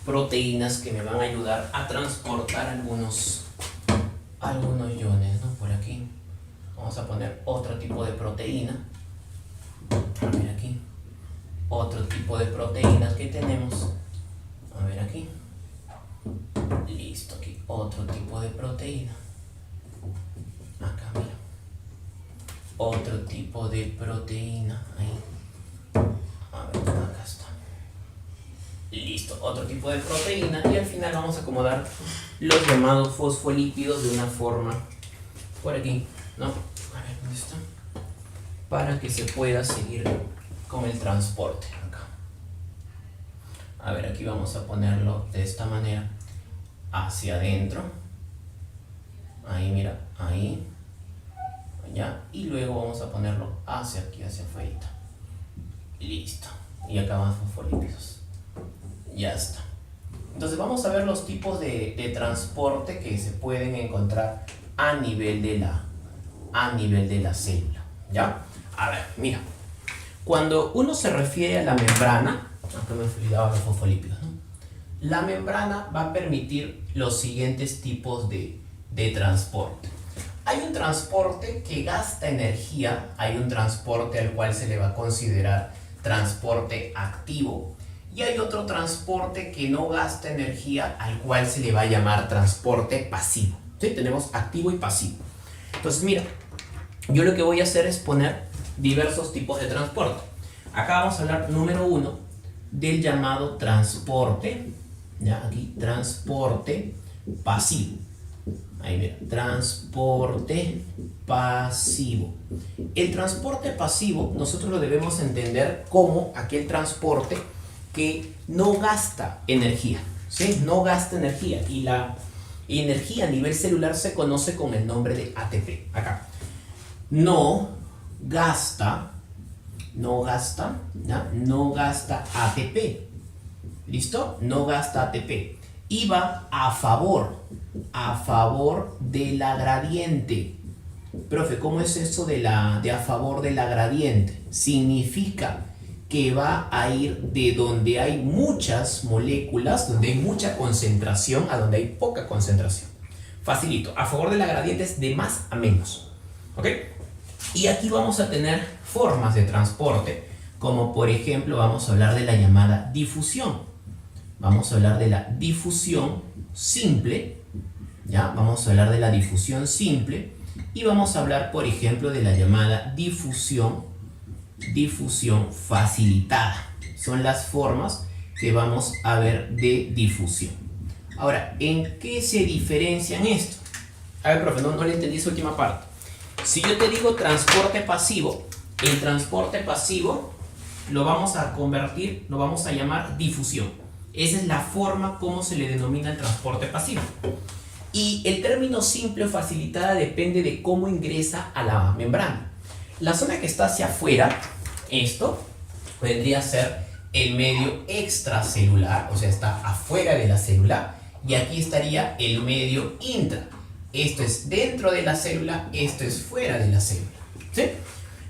proteínas que me van a ayudar a transportar algunos iones, ¿no? Por aquí. Vamos a poner otro tipo de proteína. A ver aquí. Otro tipo de proteínas que tenemos. A ver aquí. Listo, aquí otro tipo de proteína. Acá, mira. Otro tipo de proteína. Ahí. A ver, acá está. Listo, otro tipo de proteína. Y al final vamos a acomodar los llamados fosfolípidos de una forma por aquí, ¿no? A ver, ¿dónde está? Para que se pueda seguir con el transporte acá. A ver, aquí vamos a ponerlo de esta manera hacia adentro. Ahí, mira, ahí. Allá. Y luego vamos a ponerlo hacia aquí, hacia afuera. Listo. Y acá más fosfolípidos. Ya está. Entonces vamos a ver los tipos de transporte que se pueden encontrar a nivel de la célula. ¿Ya? A ver, mira. Cuando uno se refiere a la membrana, acá me olvidaba los fosfolípidos, ¿no? La membrana va a permitir los siguientes tipos de transporte. Hay un transporte que gasta energía, hay un transporte al cual se le va a considerar transporte activo, y hay otro transporte que no gasta energía, al cual se le va a llamar transporte pasivo. ¿Sí? Tenemos activo y pasivo. Entonces, mira, yo lo que voy a hacer es poner diversos tipos de transporte. Acá vamos a hablar, número 1, del llamado transporte. Ya, aquí, transporte pasivo. Ahí mira, transporte pasivo. El transporte pasivo nosotros lo debemos entender como aquel transporte que no gasta energía, ¿sí? No gasta energía, y la energía a nivel celular se conoce con el nombre de ATP. Acá. No gasta, ¿ya? No gasta ATP. ¿Listo? No gasta ATP. Y va a favor de la gradiente. Profe, ¿cómo es eso de a favor de la gradiente? Significa que va a ir de donde hay muchas moléculas, donde hay mucha concentración, a donde hay poca concentración. Facilito, a favor de la gradiente es de más a menos. ¿Ok? Y aquí vamos a tener formas de transporte, como por ejemplo vamos a hablar de la llamada difusión. Vamos a hablar de la difusión simple, ¿ya? Vamos a hablar de la difusión simple, y vamos a hablar, por ejemplo, de la llamada difusión facilitada. Son las formas que vamos a ver de difusión. Ahora, ¿en qué se diferencian esto? A ver, profe, no le entendí esa última parte. Si yo te digo transporte pasivo, el transporte pasivo lo vamos a convertir, lo vamos a llamar difusión. Esa es la forma como se le denomina el transporte pasivo. Y el término simple o facilitada depende de cómo ingresa a la membrana. La zona que está hacia afuera, esto vendría a ser el medio extracelular, o sea, está afuera de la célula, y aquí estaría el medio intra. Esto es dentro de la célula, esto es fuera de la célula. ¿Sí?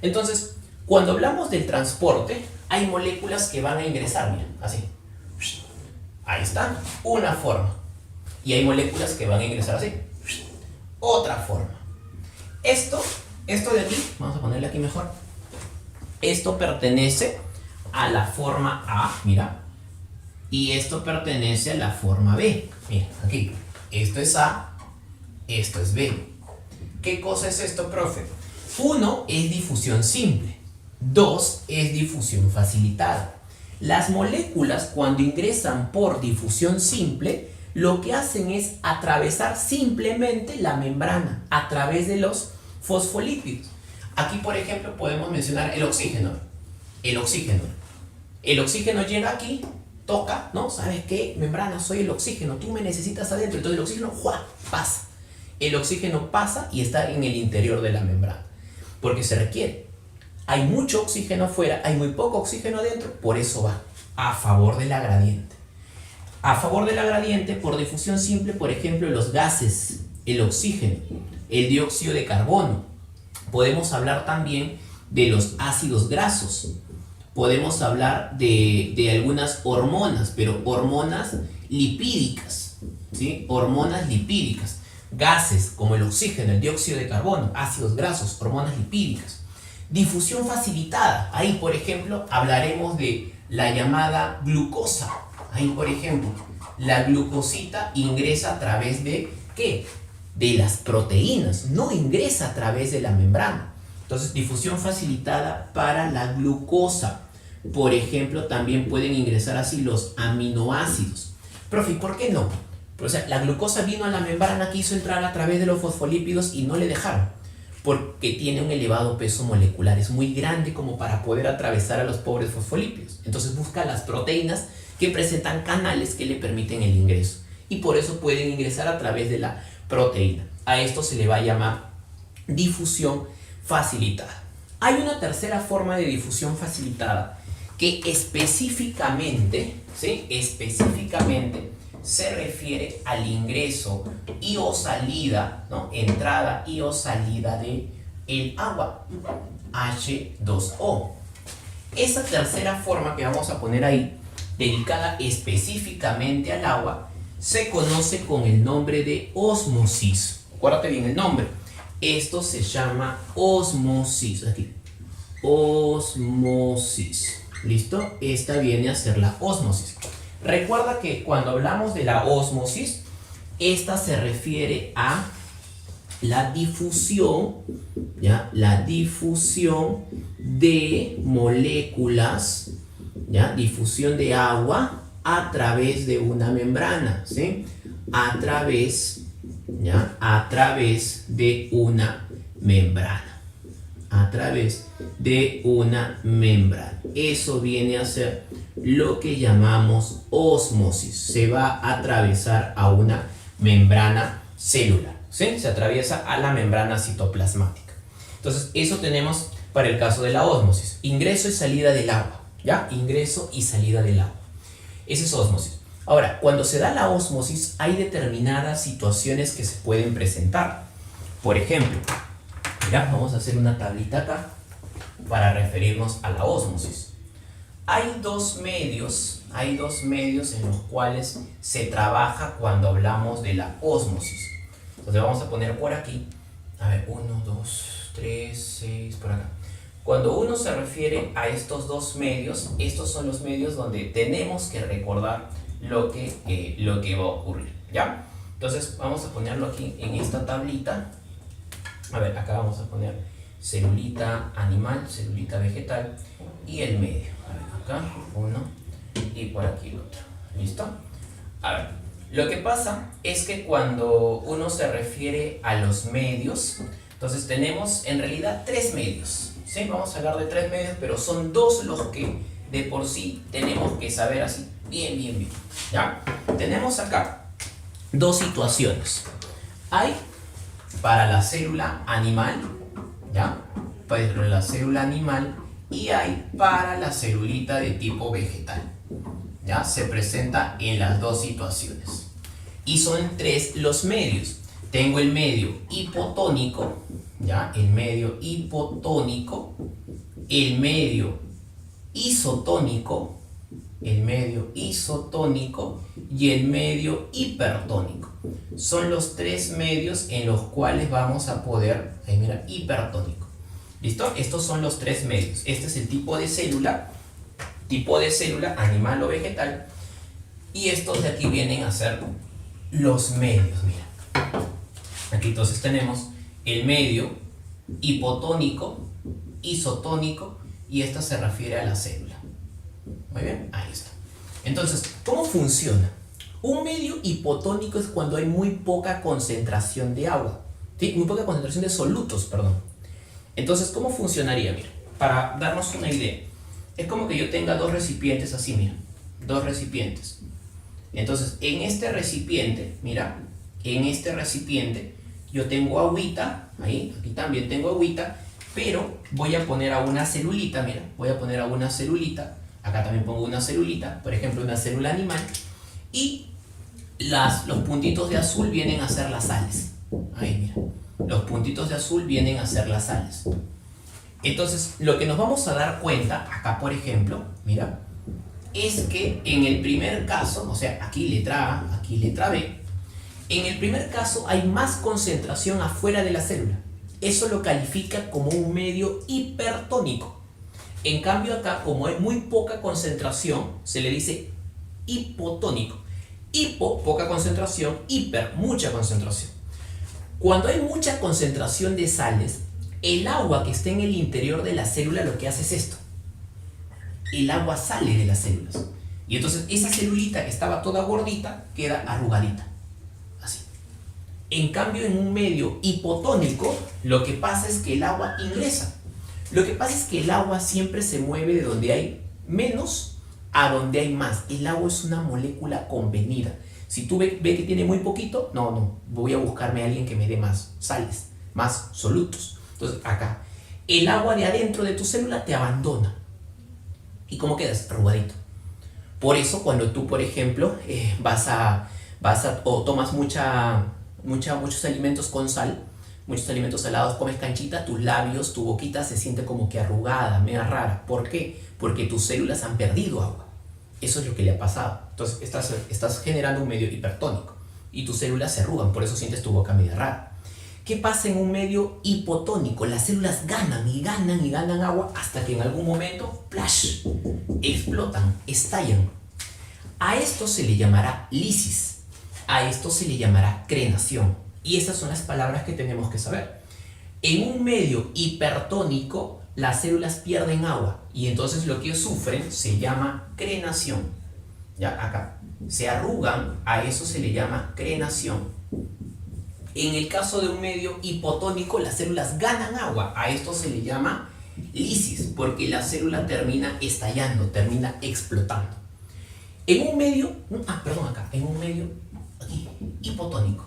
Entonces, cuando hablamos del transporte, hay moléculas que van a ingresar, miren, así. Ahí está, una forma. Y hay moléculas que van a ingresar así. Otra forma. Esto de aquí, vamos a ponerle aquí mejor. Esto pertenece a la forma A, mira. Y esto pertenece a la forma B. Mira, aquí. Esto es A, esto es B. ¿Qué cosa es esto, profe? 1 es difusión simple. 2 es difusión facilitada. Las moléculas, cuando ingresan por difusión simple, lo que hacen es atravesar simplemente la membrana a través de los fosfolípidos. Aquí, por ejemplo, podemos mencionar el oxígeno. El oxígeno llega aquí, toca, ¿no? ¿Sabes qué? Membrana, soy el oxígeno, tú me necesitas adentro. Entonces el oxígeno, ¡juá!, pasa. El oxígeno pasa y está en el interior de la membrana, porque se requiere. Hay mucho oxígeno afuera, hay muy poco oxígeno adentro, por eso va a favor de la gradiente. A favor de la gradiente, por difusión simple, por ejemplo, los gases, el oxígeno, el dióxido de carbono. Podemos hablar también de los ácidos grasos. Podemos hablar de algunas hormonas, pero hormonas lipídicas, ¿sí? Hormonas lipídicas. Gases como el oxígeno, el dióxido de carbono, ácidos grasos, hormonas lipídicas. Difusión facilitada. Ahí, por ejemplo, hablaremos de la llamada glucosa. Ahí, por ejemplo, la glucosita ingresa a través de ¿qué? De las proteínas, no ingresa a través de la membrana. Entonces, difusión facilitada para la glucosa. Por ejemplo, también pueden ingresar así los aminoácidos. Profe, ¿por qué no? O sea, la glucosa vino a la membrana, quiso entrar a través de los fosfolípidos y no le dejaron. Porque tiene un elevado peso molecular, es muy grande como para poder atravesar a los pobres fosfolípidos. Entonces busca las proteínas que presentan canales que le permiten el ingreso. Y por eso pueden ingresar a través de la proteína. A esto se le va a llamar difusión facilitada. Hay una tercera forma de difusión facilitada que específicamente, ¿sí? Específicamente se refiere al ingreso y o salida, ¿no? Entrada y o salida de el agua, H2O. Esa tercera forma que vamos a poner ahí, dedicada específicamente al agua, se conoce con el nombre de ósmosis. Acuérdate bien el nombre. Esto se llama ósmosis. Aquí. Ósmosis. ¿Listo? Esta viene a ser la ósmosis. Recuerda que cuando hablamos de la ósmosis, esta se refiere a la difusión, ¿ya? La difusión de moléculas, ¿ya? Difusión de agua a través de una membrana, ¿sí? A través, ¿ya? A través de una membrana. A través de una membrana. Eso viene a ser lo que llamamos ósmosis. Se va a atravesar a una membrana celular, ¿sí? Se atraviesa a la membrana citoplasmática. Entonces, eso tenemos para el caso de la ósmosis. Ingreso y salida del agua, ¿ya? Ingreso y salida del agua. Esa es ósmosis. Ahora, cuando se da la ósmosis, hay determinadas situaciones que se pueden presentar. Por ejemplo, mira, vamos a hacer una tablita acá para referirnos a la ósmosis. Hay dos medios en los cuales se trabaja cuando hablamos de la ósmosis. Entonces vamos a poner por aquí, a ver, 1, 2, 3, 6, por acá. Cuando uno se refiere a estos dos medios, estos son los medios donde tenemos que recordar lo que va a ocurrir, ¿ya? Entonces vamos a ponerlo aquí en esta tablita. A ver, acá vamos a poner celulita animal, celulita vegetal y el medio. A ver, acá uno y por aquí el otro. ¿Listo? A ver, lo que pasa es que cuando uno se refiere a los medios, entonces tenemos en realidad tres medios, ¿sí? Vamos a hablar de tres medios, pero son dos los que de por sí tenemos que saber así bien, ¿ya? Tenemos acá dos situaciones. Hay para la célula animal, ¿ya? Para la célula animal y hay para la celulita de tipo vegetal, ¿ya? Se presenta en las dos situaciones. Y son tres los medios. Tengo el medio hipotónico, ¿ya? El medio hipotónico, el medio isotónico, el medio isotónico y el medio hipertónico. Son los tres medios en los cuales vamos a poder, ahí mira, hipertónico. ¿Listo? Estos son los tres medios. Este es el tipo de célula animal o vegetal. Y estos de aquí vienen a ser los medios, mira. Aquí entonces tenemos el medio hipotónico, isotónico y esta se refiere a la célula. Muy bien, ahí está. Entonces, ¿cómo funciona? Un medio hipotónico es cuando hay muy poca concentración de agua, ¿sí? Muy poca concentración de solutos, perdón. Entonces, ¿cómo funcionaría? Mira, para darnos una idea, es como que yo tenga dos recipientes así, mira, dos recipientes. Entonces, en este recipiente, mira, en este recipiente yo tengo agüita, ahí, aquí también tengo agüita, pero voy a poner a una celulita, mira, voy a poner a una celulita, acá también pongo una celulita, por ejemplo, una célula animal, y los puntitos de azul vienen a ser las sales. Ahí, mira, los puntitos de azul vienen a ser las sales. Entonces, lo que nos vamos a dar cuenta, acá por ejemplo, mira, es que en el primer caso, o sea, aquí letra A, aquí letra B, en el primer caso hay más concentración afuera de la célula. Eso lo califica como un medio hipertónico. En cambio acá, como hay muy poca concentración, se le dice hipotónico. Hipo, poca concentración, hiper, mucha concentración. Cuando hay mucha concentración de sales, el agua que está en el interior de la célula lo que hace es esto. El agua sale de las células. Y entonces esa celulita que estaba toda gordita queda arrugadita. Así. En cambio, en un medio hipotónico, lo que pasa es que el agua ingresa. Lo que pasa es que el agua siempre se mueve de donde hay menos a donde hay más. El agua es una molécula convenida. Si tú ves que tiene muy poquito, no, voy a buscarme a alguien que me dé más sales, más solutos. Entonces acá, el agua de adentro de tu célula te abandona. ¿Y cómo quedas? Arrugadito. Por eso cuando tú, por ejemplo, o tomas muchos alimentos con sal, muchos alimentos salados, comes canchita, tus labios, tu boquita se siente como que arrugada, media rara. ¿Por qué? Porque tus células han perdido agua. Eso es lo que le ha pasado. Entonces estás generando un medio hipertónico y tus células se arrugan, por eso sientes tu boca media rara. ¿Qué pasa en un medio hipotónico? Las células ganan y ganan y ganan agua hasta que en algún momento, ¡plash!, explotan, estallan. A esto se le llamará lisis, a esto se le llamará crenación. Y esas son las palabras que tenemos que saber. En un medio hipertónico, las células pierden agua y entonces lo que sufren se llama crenación. Ya acá, se arrugan, a eso se le llama crenación. En el caso de un medio hipotónico, las células ganan agua. A esto se le llama lisis, porque la célula termina estallando, termina explotando. En un medio, en un medio aquí, hipotónico.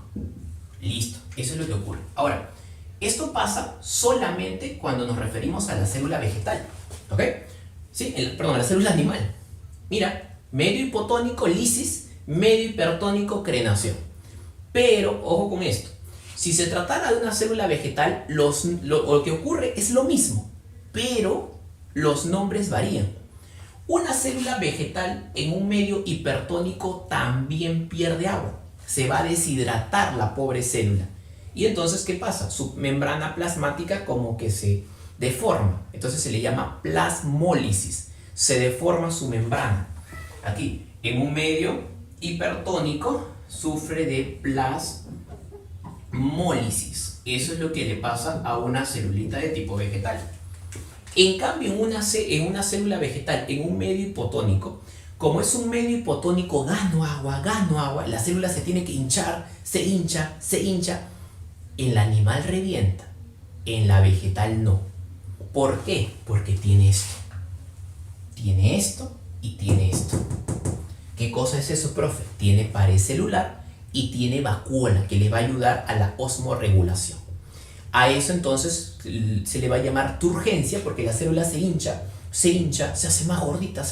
Listo, eso es lo que ocurre. Ahora, esto pasa solamente cuando nos referimos a la célula vegetal. ¿Ok? Sí, a la célula animal. Mira, medio hipotónico, lisis, medio hipertónico, crenación. Pero, ojo con esto, si se tratara de una célula vegetal, lo que ocurre es lo mismo, pero los nombres varían. Una célula vegetal en un medio hipertónico también pierde agua, se va a deshidratar la pobre célula. Y entonces, ¿qué pasa? Su membrana plasmática como que se deforma, entonces se le llama plasmólisis, se deforma su membrana. Aquí, en un medio hipertónico, sufre de plasmólisis. Eso es lo que le pasa a una celulita de tipo vegetal. En cambio, en una célula vegetal, en un medio hipotónico, como es un medio hipotónico, gano agua, la célula se tiene que hinchar, se hincha. En la animal revienta, en la vegetal no. ¿Por qué? Porque tiene esto y tiene esto. ¿Qué cosa es eso, profe? Tiene pared celular y tiene vacuola que le va a ayudar a la osmorregulación. A eso entonces se le va a llamar turgencia porque la célula se hincha, se hace más gordita,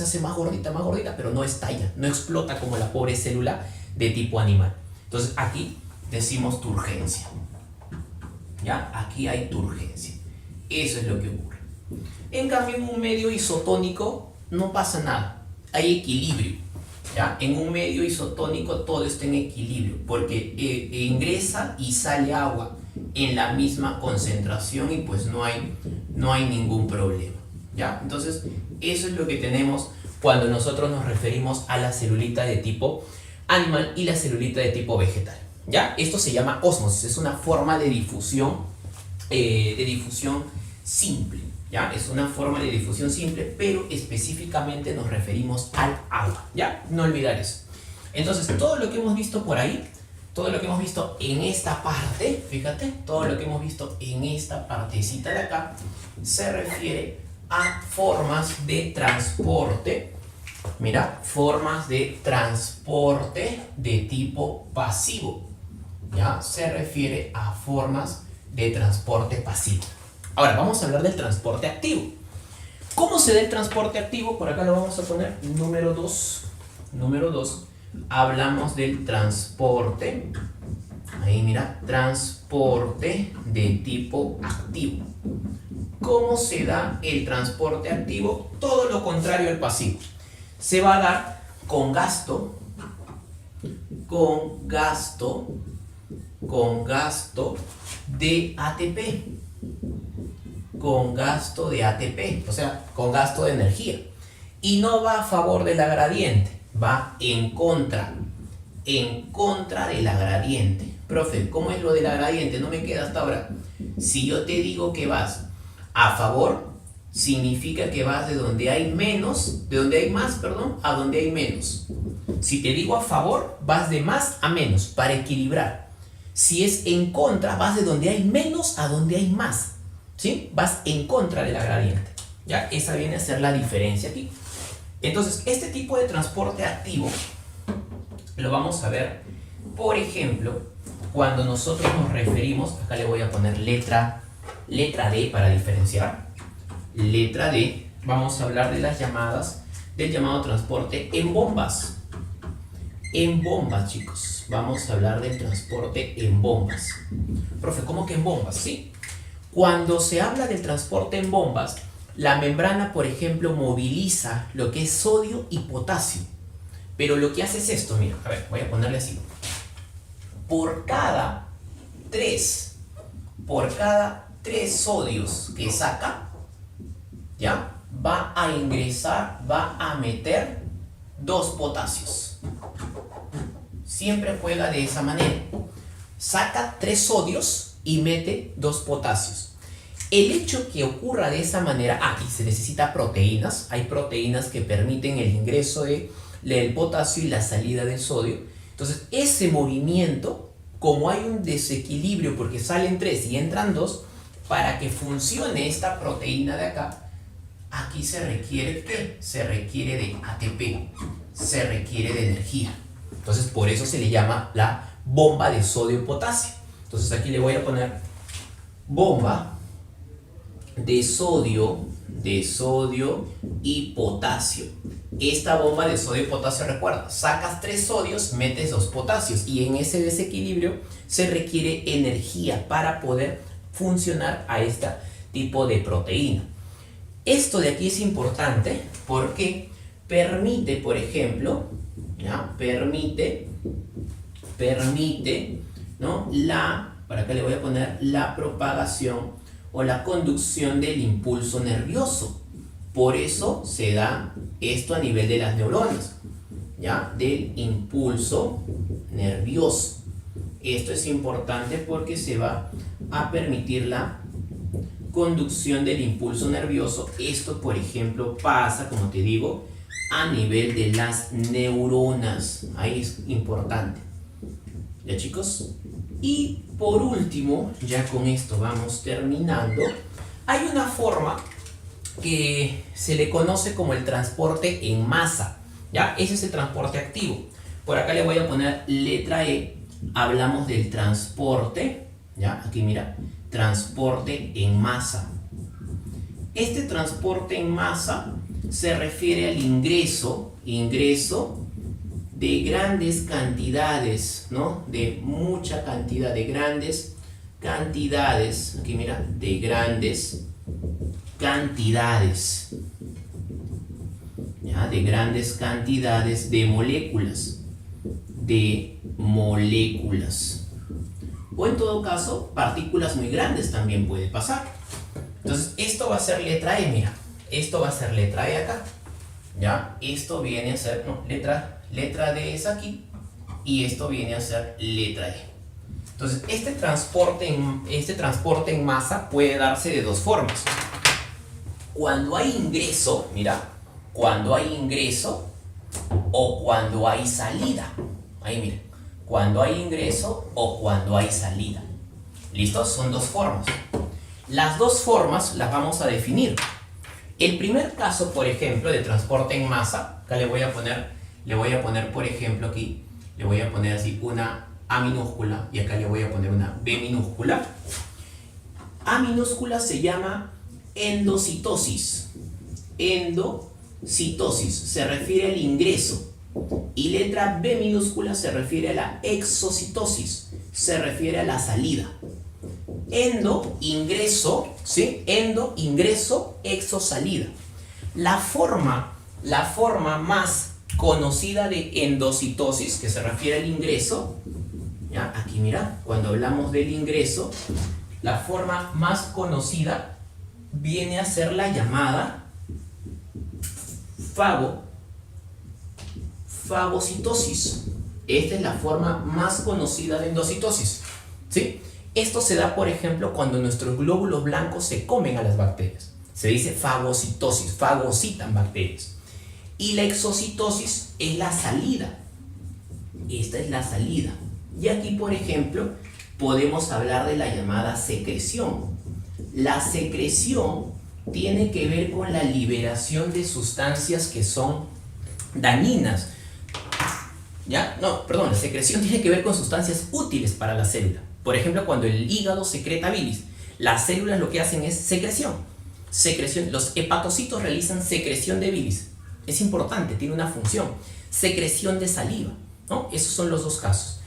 pero no estalla, no explota como la pobre célula de tipo animal. Entonces aquí decimos turgencia. ¿Ya? Aquí hay turgencia. Eso es lo que ocurre. En cambio, en un medio isotónico no pasa nada. Hay equilibrio. ¿Ya? En un medio isotónico todo está en equilibrio porque ingresa y sale agua en la misma concentración y pues no hay ningún problema. ¿Ya? Entonces, eso es lo que tenemos cuando nosotros nos referimos a la celulita de tipo animal y la celulita de tipo vegetal. ¿Ya? Esto se llama ósmosis, es una forma de difusión simple. ¿ya? Es una forma de difusión simple, pero específicamente nos referimos al agua, ¿ya? No olvidar eso. Entonces, todo lo que hemos visto por ahí, todo lo que hemos visto en esta parte, fíjate, todo lo que hemos visto en esta partecita de acá, se refiere a formas de transporte. Mira, formas de transporte de tipo pasivo. ¿Ya? Se refiere a formas de transporte pasivo. Ahora, vamos a hablar del transporte activo. ¿Cómo se da el transporte activo? Por acá lo vamos a poner número 2. Número 2. Hablamos del transporte. Ahí mira, transporte de tipo activo. ¿Cómo se da el transporte activo? Todo lo contrario al pasivo. Se va a dar con gasto de ATP. Con gasto de ATP, o sea, con gasto de energía. Y no va a favor de la gradiente, va en contra de la gradiente. Profe, ¿cómo es lo de la gradiente? No me queda hasta ahora. Si yo te digo que vas a favor, significa que vas de donde hay menos, de donde hay más, perdón, a donde hay menos. Si te digo a favor, vas de más a menos, para equilibrar. Si es en contra, vas de donde hay menos a donde hay más. ¿Sí? Vas en contra de la gradiente. ¿Ya? Esa viene a ser la diferencia aquí. Entonces, este tipo de transporte activo lo vamos a ver, por ejemplo, cuando nosotros nos referimos, acá le voy a poner letra D para diferenciar. Letra D, vamos a hablar de del llamado transporte en bombas. En bombas, chicos. Vamos a hablar del transporte en bombas. Profe, ¿cómo que en bombas? Sí. Cuando se habla del transporte en bombas, la membrana, por ejemplo, moviliza lo que es sodio y potasio. Pero lo que hace es esto, mira, a ver, voy a ponerle así. Por cada 3 sodios que saca, ¿ya? Va a ingresar, va a meter 2 potasios. Siempre juega de esa manera. Saca 3 sodios y mete 2 potasios. El hecho que ocurra de esa manera, y se necesita proteínas. Hay proteínas que permiten el ingreso del potasio y la salida del sodio. Entonces, ese movimiento, como hay un desequilibrio porque salen 3 y entran 2, para que funcione esta proteína de acá, aquí se requiere ¿qué? Se requiere de ATP, se requiere de energía. Entonces, por eso se le llama la bomba de sodio-potasio. Entonces, aquí le voy a poner bomba de sodio y potasio. Esta bomba de sodio y potasio, recuerda, sacas 3 sodios, metes 2 potasios, y en ese desequilibrio se requiere energía para poder funcionar a este tipo de proteína. Esto de aquí es importante porque permite, por ejemplo, ¿ya? Permite, ¿no? Para acá le voy a poner la propagación o la conducción del impulso nervioso. Por eso se da esto a nivel de las neuronas, ¿ya? Del impulso nervioso. Esto es importante porque se va a permitir la conducción del impulso nervioso. Esto, por ejemplo, pasa, como te digo, a nivel de las neuronas. Ahí es importante. ¿Ya, chicos? Y por último, ya con esto vamos terminando, hay una forma que se le conoce como el transporte en masa, ¿ya? Ese es el transporte activo. Por acá le voy a poner letra E. Hablamos del transporte, ¿ya? Aquí mira, transporte en masa. Este transporte en masa se refiere al ingreso de grandes cantidades, ¿no? De mucha cantidad, de grandes cantidades, aquí mira, de grandes cantidades, ¿ya? De grandes cantidades de moléculas, o en todo caso, partículas muy grandes también puede pasar. Entonces, esto va a ser letra E, mira, esto va a ser letra E acá, ¿ya? Esto viene a ser, no, letra D es aquí, y esto viene a ser letra E. Entonces, este transporte en masa puede darse de 2 formas. Cuando hay ingreso, mira, cuando hay ingreso o cuando hay salida. Ahí mira, cuando hay ingreso o cuando hay salida. ¿Listo? Son dos formas. Las dos formas las vamos a definir. El primer caso, por ejemplo, de transporte en masa, acá le voy a poner, por ejemplo, aquí, le voy a poner así una A minúscula y acá le voy a poner una B minúscula. A minúscula se llama endocitosis. Endocitosis se refiere al ingreso. Y letra B minúscula se refiere a la exocitosis, se refiere a la salida. Endo, ingreso, ¿sí? Endo, ingreso, exo, salida. La forma más conocida de endocitosis, que se refiere al ingreso, ¿ya? Aquí mira, cuando hablamos del ingreso, la forma más conocida viene a ser la llamada fagocitosis. Esta es la forma más conocida de endocitosis, ¿sí? Esto se da, por ejemplo, cuando nuestros glóbulos blancos se comen a las bacterias. Se dice fagocitosis, fagocitan bacterias. Y la exocitosis es la salida. Esta es la salida. Y aquí, por ejemplo, podemos hablar de la llamada secreción. La secreción tiene que ver con la liberación de sustancias que son dañinas. ¿Ya? No, perdón, la secreción tiene que ver con sustancias útiles para la célula. Por ejemplo, cuando el hígado secreta bilis, las células lo que hacen es secreción. Los hepatocitos realizan secreción de bilis. Es importante, tiene una función. Secreción de saliva, ¿no? Esos son los dos casos.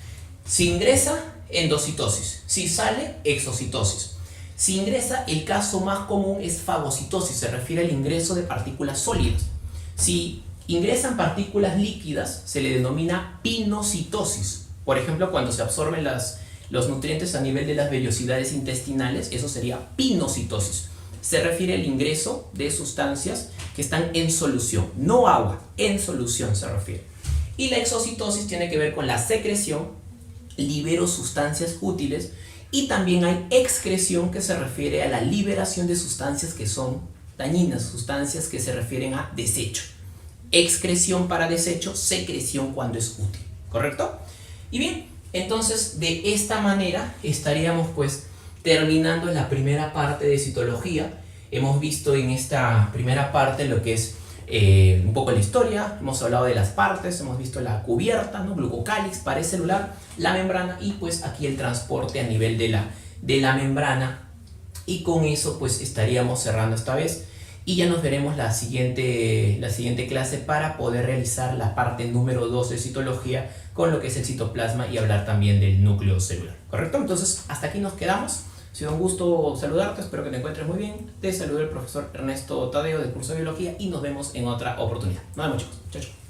Si ingresa, endocitosis. Si sale, exocitosis. Si ingresa, el caso más común es fagocitosis. Se refiere al ingreso de partículas sólidas. Si ingresan partículas líquidas, se le denomina pinocitosis. Por ejemplo, cuando se absorben los nutrientes a nivel de las vellosidades intestinales, eso sería pinocitosis. Se refiere al ingreso de sustancias que están en solución, no agua, en solución se refiere. Y la exocitosis tiene que ver con la secreción, libero sustancias útiles, y también hay excreción, que se refiere a la liberación de sustancias que son dañinas, sustancias que se refieren a desecho. Excreción para desecho, secreción cuando es útil, ¿correcto? Y bien, entonces de esta manera estaríamos pues terminando la primera parte de citología. Hemos visto en esta primera parte lo que es un poco la historia, hemos hablado de las partes, hemos visto la cubierta, ¿no? Glucocálix, pared celular, la membrana y pues aquí el transporte a nivel de la membrana. Y con eso pues estaríamos cerrando esta vez. Y ya nos veremos la siguiente clase para poder realizar la parte número 2 de citología con lo que es el citoplasma y hablar también del núcleo celular, ¿correcto? Entonces, hasta aquí nos quedamos. Ha sido un gusto saludarte, espero que te encuentres muy bien. Te saluda el profesor Ernesto Tadeo del curso de Biología y nos vemos en otra oportunidad. Nos vemos, chicos. Chao, chao.